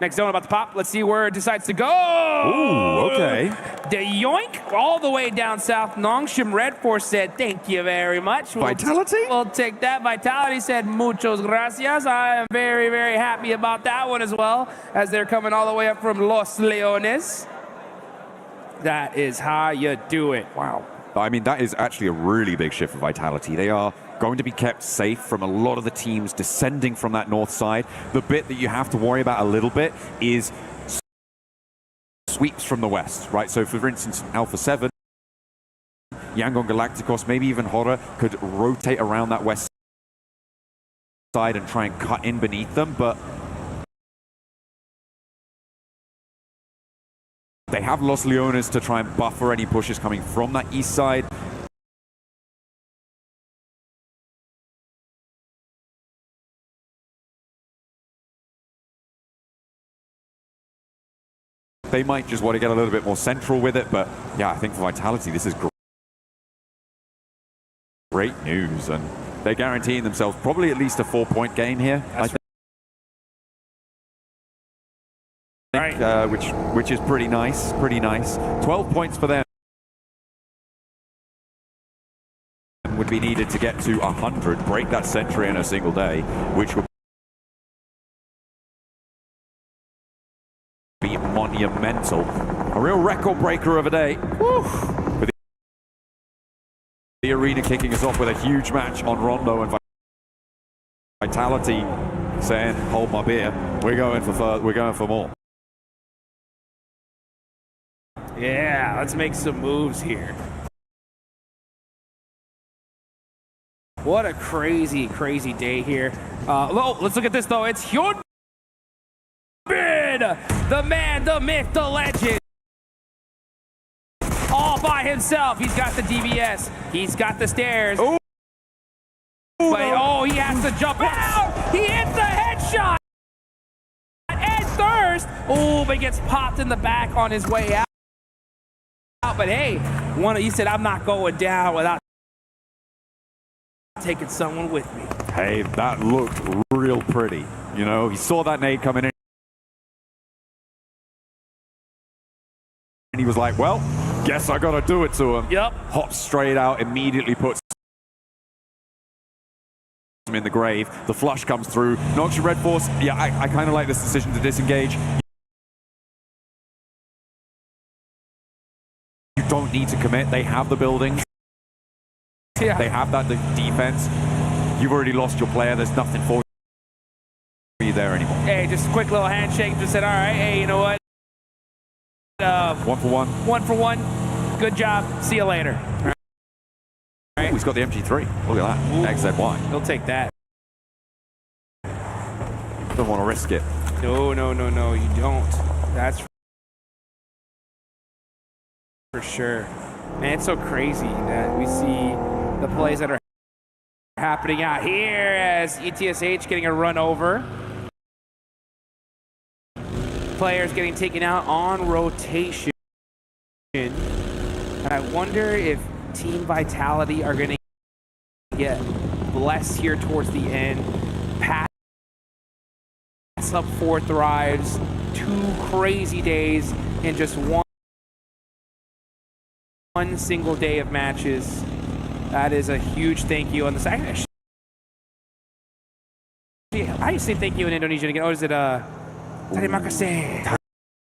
Next zone about to pop. Let's see where it decides to go. Ooh, okay. The yoink all the way down south. Nongshim Red Force said, thank you very much. Vitality? We'll take that. Vitality said, muchos gracias. I am very, very happy about that one as well, as they're coming all the way up from Los Leones. That is how you do it. Wow. I mean, that is actually a really big shift for Vitality. They are going to be kept safe from a lot of the teams descending from that north side. The bit that you have to worry about a little bit is sweeps from the west, right? So for instance, Alpha 7, Yangon Galacticos, maybe even Horror could rotate around that west side and try and cut in beneath them, but they have Los Leones to try and buffer any pushes coming from that east side. They might just want to get a little bit more central with it, but yeah, I think for Vitality, this is great news, and they're guaranteeing themselves probably at least a 4-point game here. I think, right. Which is pretty nice, 12 points for them would be needed to get to 100, break that century in a single day, which would be monumental. A real record breaker of a day. Woo! With the arena kicking us off with a huge match on Rondo, and Vitality saying, "Hold my beer. We're going for more." Yeah, let's make some moves here. What a crazy, crazy day here. Let's look at this though. It's Hyunbin, the man, the myth, the legend. All by himself. He's got the DBS. He's got the stairs. Ooh. But he has to jump out. He hits the headshot. And Thirst. Oh, but he gets popped in the back on his way out. But hey, he said, "I'm not going down without taking someone with me." Hey, that looked real pretty. You know, he saw that nade coming in. And he was like, "Well, guess I gotta do it to him." Yep. Hops straight out, immediately puts him in the grave. The flush comes through. Knocks your Red Force. Yeah, I kind of like this decision to disengage. You don't need to commit. They have the buildings. Yeah. They have that defense. You've already lost your player. There's nothing for you there anymore. Hey, just a quick little handshake. Just said, "All right, hey, you know what? 1 for 1. 1 for 1. Good job. See you later." All right. Ooh, he's got the MG3. Look at that. Ooh. XZY. He'll take that. Don't want to risk it. No, you don't. That's for sure. Man, it's so crazy that we see the plays that are happening out here as ETSH getting a run over. Players getting taken out on rotation. And I wonder if Team Vitality are going to get blessed here towards the end. Pass up 4 Thrives, 2 crazy days in just one single day of matches. That is a huge thank you on the side. How do you say thank you in Indonesian again? Or is it terima kasih?